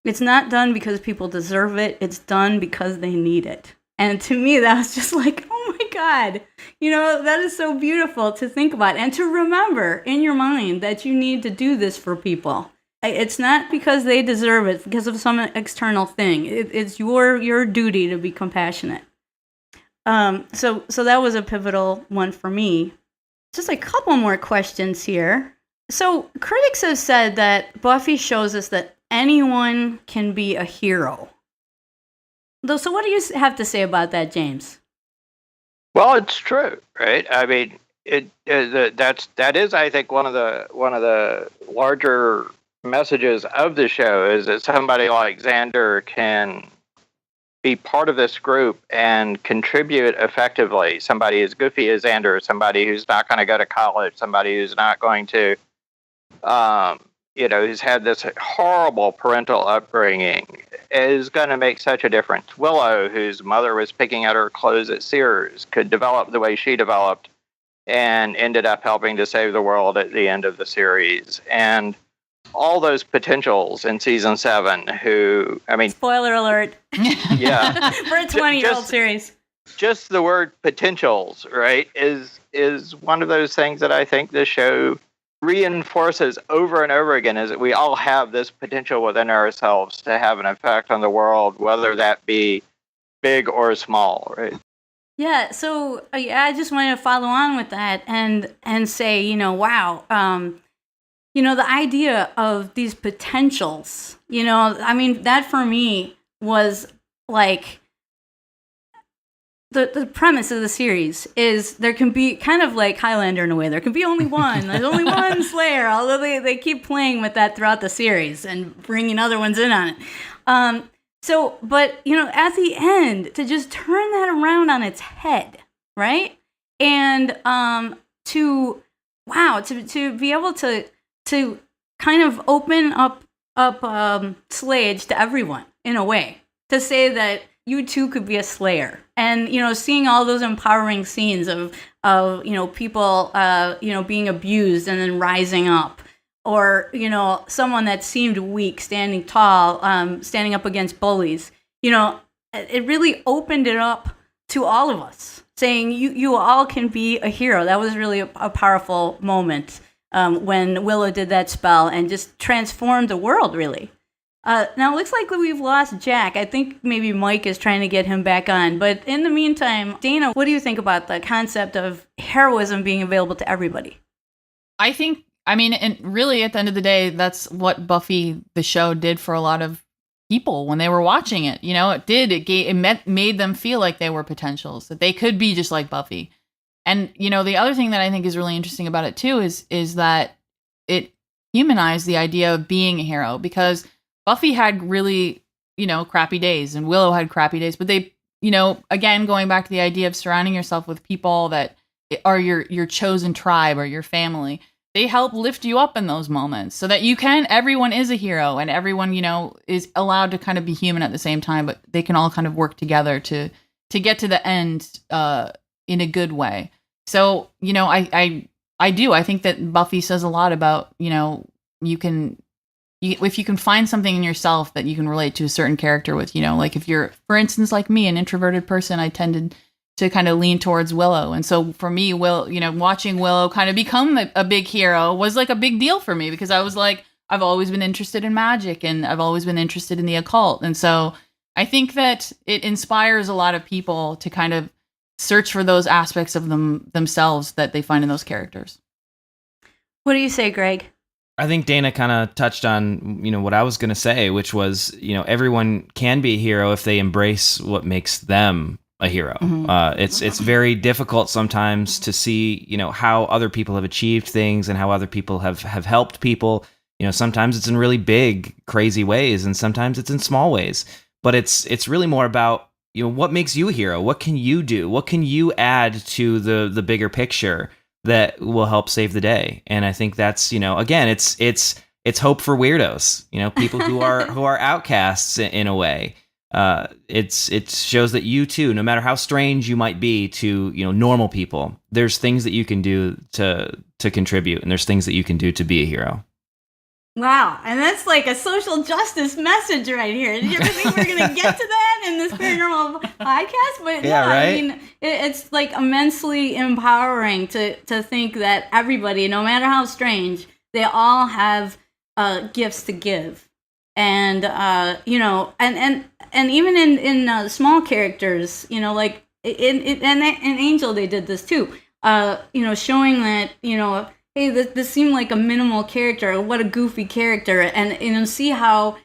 It's not done because people deserve it. It's done because they need it. And to me, that was just like, oh my God, that is so beautiful to think about and to remember in your mind that you need to do this for people. It's not because they deserve it, because of some external thing. It's your duty to be compassionate. So that was a pivotal one for me. Just a couple more questions here. So critics have said that Buffy shows us that anyone can be a hero. So what do you have to say about that, James? Well, it's true, right? I mean, that is, I think, one of the larger messages of the show is that somebody like Xander can be part of this group and contribute effectively. Somebody as goofy as Xander, somebody who's not going to go to college, somebody who's not going to, who's had this horrible parental upbringing, is going to make such a difference. Willow, whose mother was picking out her clothes at Sears, could develop the way she developed and ended up helping to save the world at the end of the series. And all those potentials in season 7 who, spoiler alert. Yeah. For a 20-year-old series. Just the word potentials, right, is one of those things that I think this show reinforces over and over again, is that we all have this potential within ourselves to have an effect on the world, whether that be big or small, right? Yeah, so I just wanted to follow on with that and say, wow, the idea of these potentials, that for me was like the premise of the series is there can be kind of like Highlander in a way. There can be only one. There's only one Slayer, although they keep playing with that throughout the series and bringing other ones in on it. But at the end, to just turn that around on its head, right? And to be able to kind of open up Slayage to everyone in a way, to say that you too could be a Slayer, and seeing all those empowering scenes of people being abused and then rising up, or someone that seemed weak standing tall, standing up against bullies. It really opened it up to all of us, saying you all can be a hero. That was really a powerful moment. When Willow did that spell and just transformed the world, really. Now, it looks like we've lost Jack. I think maybe Mike is trying to get him back on. But in the meantime, Dana, what do you think about the concept of heroism being available to everybody? I think, and really at the end of the day, that's what Buffy, the show, did for a lot of people when they were watching it. It made them feel like they were potentials, that they could be just like Buffy. And, the other thing that I think is really interesting about it, too, is that it humanized the idea of being a hero, because Buffy had really, crappy days, and Willow had crappy days. But they, again, going back to the idea of surrounding yourself with people that are your chosen tribe or your family. They help lift you up in those moments so that everyone is a hero and everyone, is allowed to kind of be human at the same time, but they can all kind of work together to get to the end in a good way. So, I think that Buffy says a lot about, if you can find something in yourself that you can relate to a certain character with, like if you're, for instance, like me, an introverted person, I tended to kind of lean towards Willow. And so for me, watching Willow kind of become a big hero was like a big deal for me, because I was like, I've always been interested in magic and I've always been interested in the occult. And so I think that it inspires a lot of people to kind of search for those aspects of themselves that they find in those characters. What do you say, Greg? I think Dana kind of touched on, what I was going to say, which was, everyone can be a hero if they embrace what makes them a hero. Mm-hmm. It's very difficult sometimes to see, how other people have achieved things and how other people have helped people. Sometimes it's in really big, crazy ways, and sometimes it's in small ways. But it's really more about, what makes you a hero? What can you do? What can you add to the bigger picture that will help save the day? And I think that's, again, it's hope for weirdos, people who are outcasts in a way. It shows that you too, no matter how strange you might be to, normal people, there's things that you can do to contribute, and there's things that you can do to be a hero. Wow, and that's like a social justice message right here. Did you ever think we were going to get to that in this paranormal podcast? But yeah, no, right? I mean, it's like immensely empowering to think that everybody, no matter how strange, they all have gifts to give. And, and even in small characters, like in Angel, they did this too, showing that, hey, this seemed like a minimal character. What a goofy character. And, see how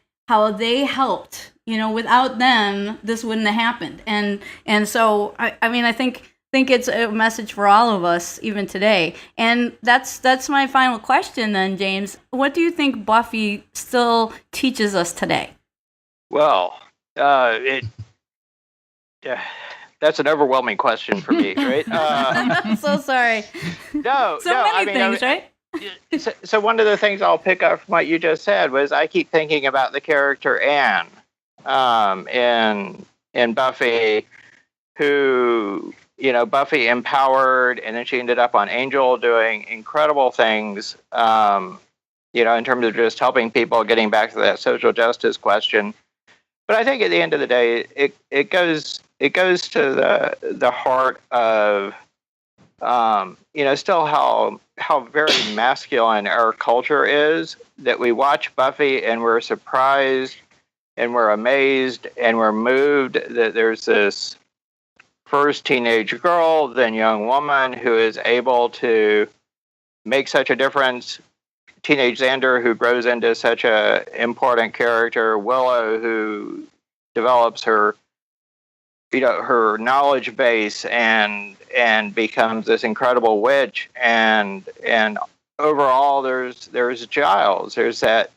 they helped, without them, this wouldn't have happened. And so, I think it's a message for all of us, even today. And that's my final question then, James. What do you think Buffy still teaches us today? Well, that's an overwhelming question for me, right? I'm so sorry. No, many things, right? So one of the things I'll pick up from what you just said was I keep thinking about the character Anne in Buffy, who, Buffy empowered, and then she ended up on Angel doing incredible things, in terms of just helping people, getting back to that social justice question. But I think at the end of the day, it goes to the heart of, still how very masculine our culture is, that we watch Buffy and we're surprised and we're amazed and we're moved that there's this first teenage girl, then young woman who is able to make such a difference. Teenage Xander, who grows into such a important character. Willow, who develops her knowledge base and becomes this incredible witch. And overall, there's Giles. There's that,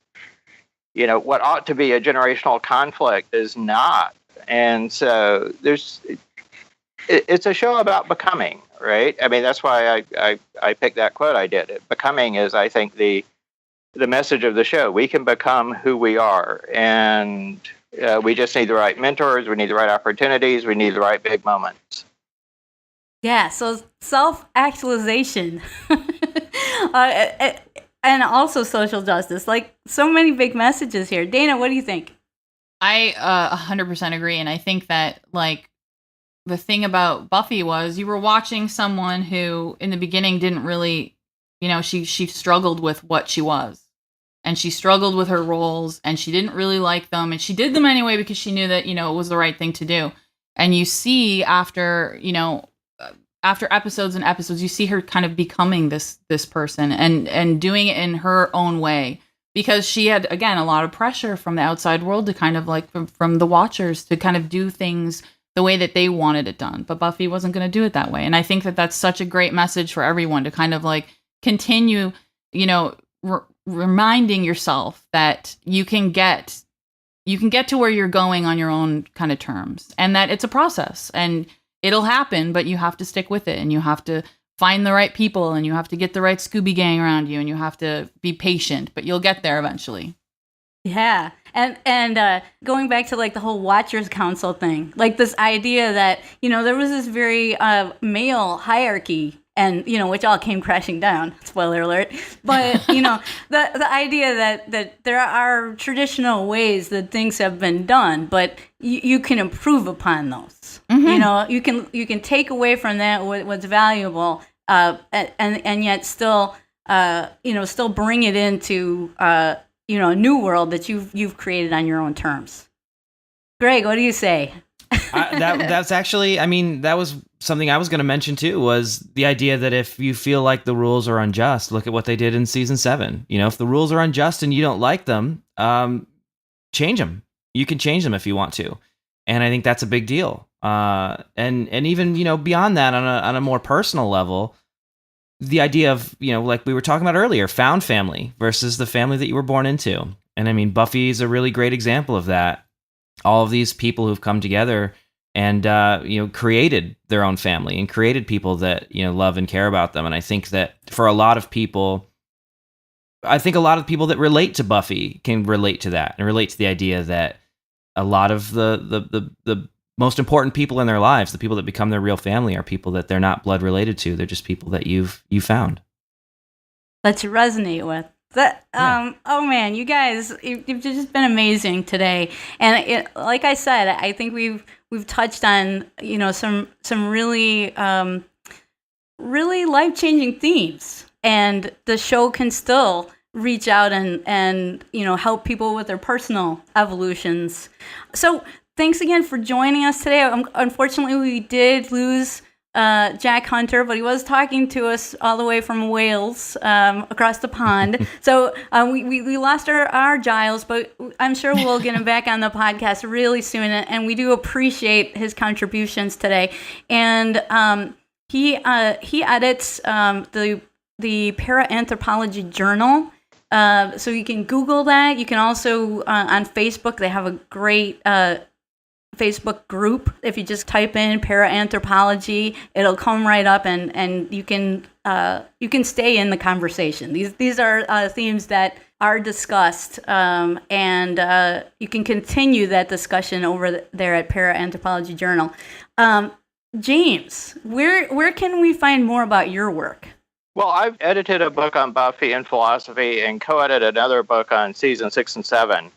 what ought to be a generational conflict is not. And so it's a show about becoming, right? I mean, that's why I picked that quote I did. Becoming is, I think, the message of the show. We can become who we are, and we just need the right mentors, we need the right opportunities, we need the right big moments. Yeah, so self-actualization and also social justice, like so many big messages here. Dana, what do you think? I 100% agree, and I think that, like, the thing about Buffy was you were watching someone who in the beginning didn't really, she struggled with what she was. And she struggled with her roles, and she didn't really like them, and she did them anyway because she knew that, it was the right thing to do. And you see after episodes and episodes, you see her kind of becoming this person and doing it in her own way, because she had, again, a lot of pressure from the outside world to kind of like from the watchers to kind of do things the way that they wanted it done. But Buffy wasn't going to do it that way. And I think that that's such a great message for everyone to kind of like continue, reminding yourself that you can get to where you're going on your own kind of terms, and that it's a process and it'll happen, but you have to stick with it and you have to find the right people, and you have to get the right Scooby gang around you, and you have to be patient, but you'll get there eventually. Yeah. And going back to like the whole Watchers Council thing, like this idea that, there was this very male hierarchy, and, which all came crashing down, spoiler alert. But, the idea that there are traditional ways that things have been done, but you can improve upon those. Mm-hmm. You can take away from that what's valuable, and yet still, still bring it into, a new world that you've created on your own terms. Greg, what do you say? That's actually, that was something I was going to mention too, was the idea that if you feel like the rules are unjust, look at what they did in season 7. If the rules are unjust and you don't like them, change them. You can change them if you want to. And I think that's a big deal. And even, beyond that, on a more personal level, the idea of, like we were talking about earlier, found family versus the family that you were born into. And Buffy is a really great example of that. All of these people who've come together and, created their own family and created people that, love and care about them. And I think that for a lot of people that relate to Buffy can relate to that and relate to the idea that a lot of the most important people in their lives, the people that become their real family, are people that they're not blood related to. They're just people that you found. That you resonate with. That Oh man, you guys, you've just been amazing today. And like I said, I think we've touched on some really really life-changing themes, and the show can still reach out and help people with their personal evolutions. So thanks again for joining us today. Unfortunately, we did lose Jack Hunter, but he was talking to us all the way from Wales, across the pond. So we lost our Giles, but I'm sure we'll get him back on the podcast really soon. And we do appreciate his contributions today. And he edits the Paraanthropology Journal. So you can Google that. You can also on Facebook. They have a great Facebook group. If you just type in Paraanthropology, it'll come right up, and you can stay in the conversation. These are themes that are discussed, and you can continue that discussion over there at Paraanthropology Journal. James, where can we find more about your work? Well, I've edited a book on Buffy and philosophy and co-edited another book on season 6 and 7.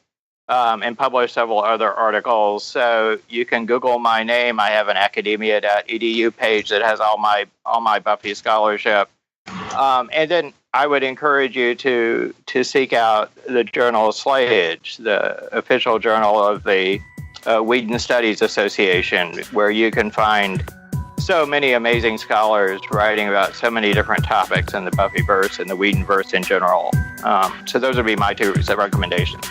And published several other articles. So you can Google my name. I have an academia.edu page that has all my Buffy scholarship. And then I would encourage you to seek out the journal Slayage, the official journal of the Whedon Studies Association, where you can find so many amazing scholars writing about so many different topics in the Buffyverse and the Whedonverse in general. So those would be my two recommendations.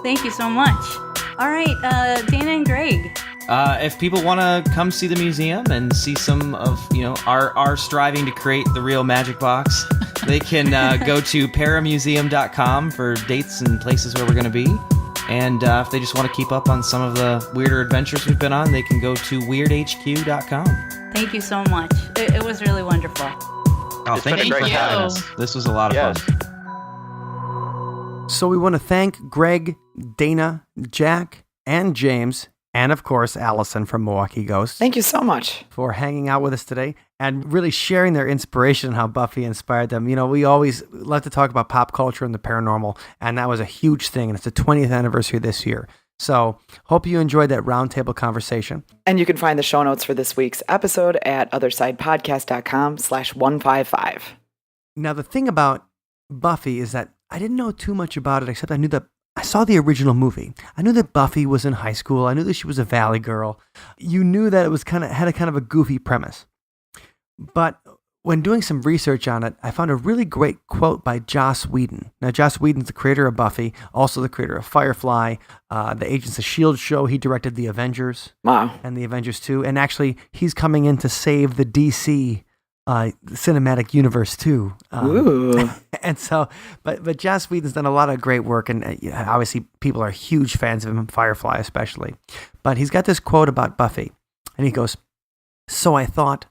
Thank you so much. All right, Dana and Greg. If people want to come see the museum and see some of our striving to create the real magic box, they can go to paramuseum.com for dates and places where we're going to be. And if they just want to keep up on some of the weirder adventures we've been on, they can go to weirdhq.com. Thank you so much. It was really wonderful. Thank you for having us. This was a lot of fun. So we want to thank Greg, Dana, Jack, and James, and of course, Allison from Milwaukee Ghosts. Thank you so much for hanging out with us today and really sharing their inspiration and how Buffy inspired them. We always love to talk about pop culture and the paranormal, and that was a huge thing, and it's the 20th anniversary this year. So hope you enjoyed that roundtable conversation. And you can find the show notes for this week's episode at othersidepodcast.com/155. Now, the thing about Buffy is that I didn't know too much about it, except I knew that I saw the original movie. I knew that Buffy was in high school. I knew that she was a Valley girl. You knew that it was had a kind of a goofy premise. But when doing some research on it, I found a really great quote by Joss Whedon. Now, Joss Whedon's the creator of Buffy, also the creator of Firefly, the Agents of S.H.I.E.L.D. show. He directed The Avengers. Wow. And The Avengers 2. And actually, he's coming in to save the DC cinematic universe too. Ooh. And so, but Joss Whedon's done a lot of great work, and obviously people are huge fans of him, Firefly especially. But he's got this quote about Buffy, and he goes, "So I thought,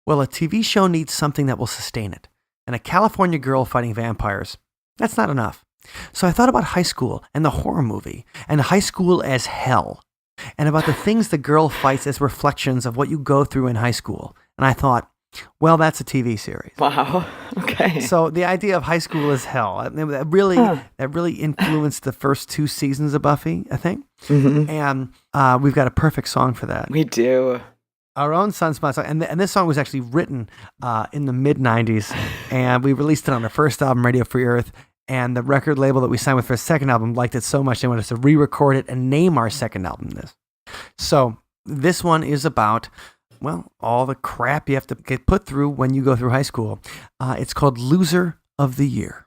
Well, a TV show needs something that will sustain it. And a California girl fighting vampires, that's not enough. So I thought about high school and the horror movie, and high school as hell, and about the things the girl fights as reflections of what you go through in high school. And I thought, well, that's a TV series. Wow. Okay. So the idea of high school as hell, that really influenced the first 2 seasons of Buffy, I think. Mm-hmm. And we've got a perfect song for that. We do. Our own Sunspot song. And this song was actually written in the mid-'90s, and we released it on our first album, Radio Free Earth. And the record label that we signed with for a second album liked it so much they wanted us to re-record it and name our second album this. So this one is about, well, all the crap you have to get put through when you go through high school. It's called Loser of the Year.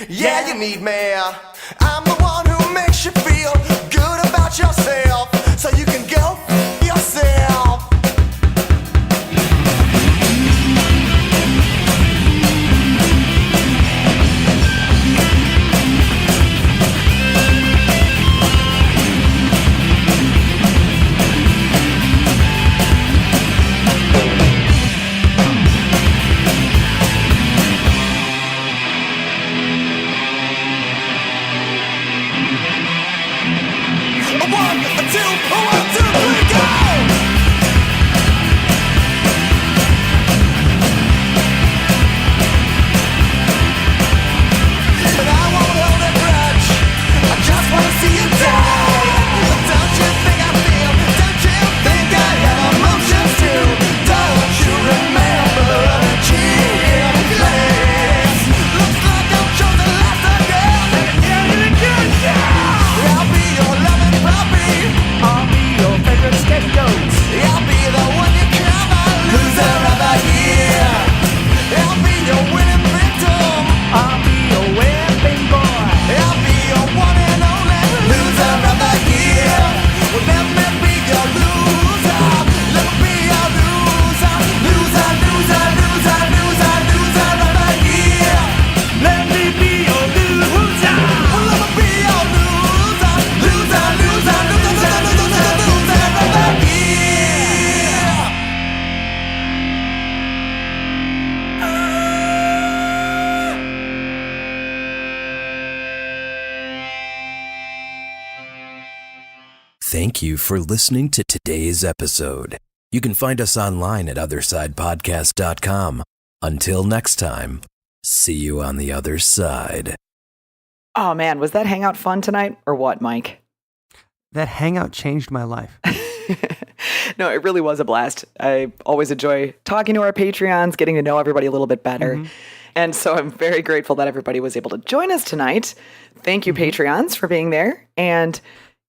Yeah, you need me. I'm the one who makes you feel good about yourself, so you can go yourself. Thank you for listening to today's episode. You can find us online at othersidepodcast.com. Until next time, see you on the other side. Oh man, was that hangout fun tonight or what, Mike? That hangout changed my life. No, it really was a blast. I always enjoy talking to our Patreons, getting to know everybody a little bit better. And so I'm very grateful that everybody was able to join us tonight. Thank you, Patreons, for being there. And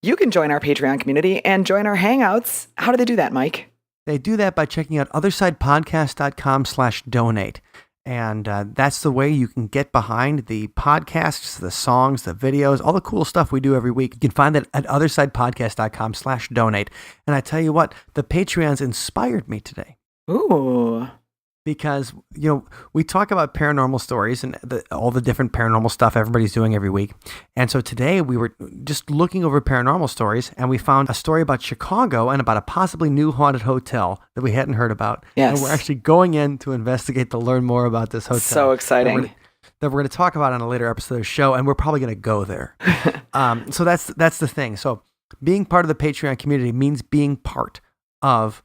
you can join our Patreon community and join our Hangouts. How do they do that, Mike? They do that by checking out othersidepodcast.com/donate. And that's the way you can get behind the podcasts, the songs, the videos, all the cool stuff we do every week. You can find that at othersidepodcast.com/donate. And I tell you what, the Patreons inspired me today. Ooh. Because, we talk about paranormal stories and all the different paranormal stuff everybody's doing every week. And so today we were just looking over paranormal stories, and we found a story about Chicago and about a possibly new haunted hotel that we hadn't heard about. Yes. And we're actually going in to investigate to learn more about this hotel. So exciting. That we're going to talk about on a later episode of the show, and we're probably going to go there. So that's the thing. So being part of the Patreon community means being part of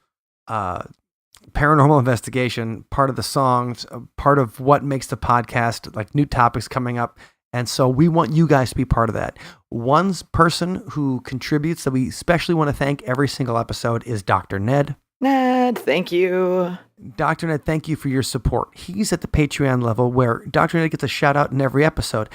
paranormal investigation, part of the songs, part of what makes the podcast, like new topics coming up. And so we want you guys to be part of that. One person who contributes that we especially want to thank every single episode is Dr. Ned. Ned, thank you. Dr. Ned, thank you for your support. He's at the Patreon level where Dr. Ned gets a shout out in every episode.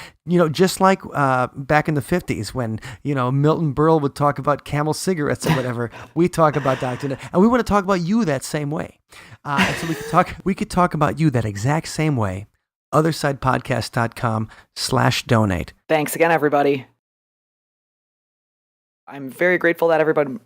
Just like back in the 50s when, Milton Berle would talk about Camel cigarettes or whatever, we talk about Dr. Ned. And we want to talk about you that same way. So we could talk about you that exact same way. othersidepodcast.com/donate. Thanks again, everybody. I'm very grateful that everybody...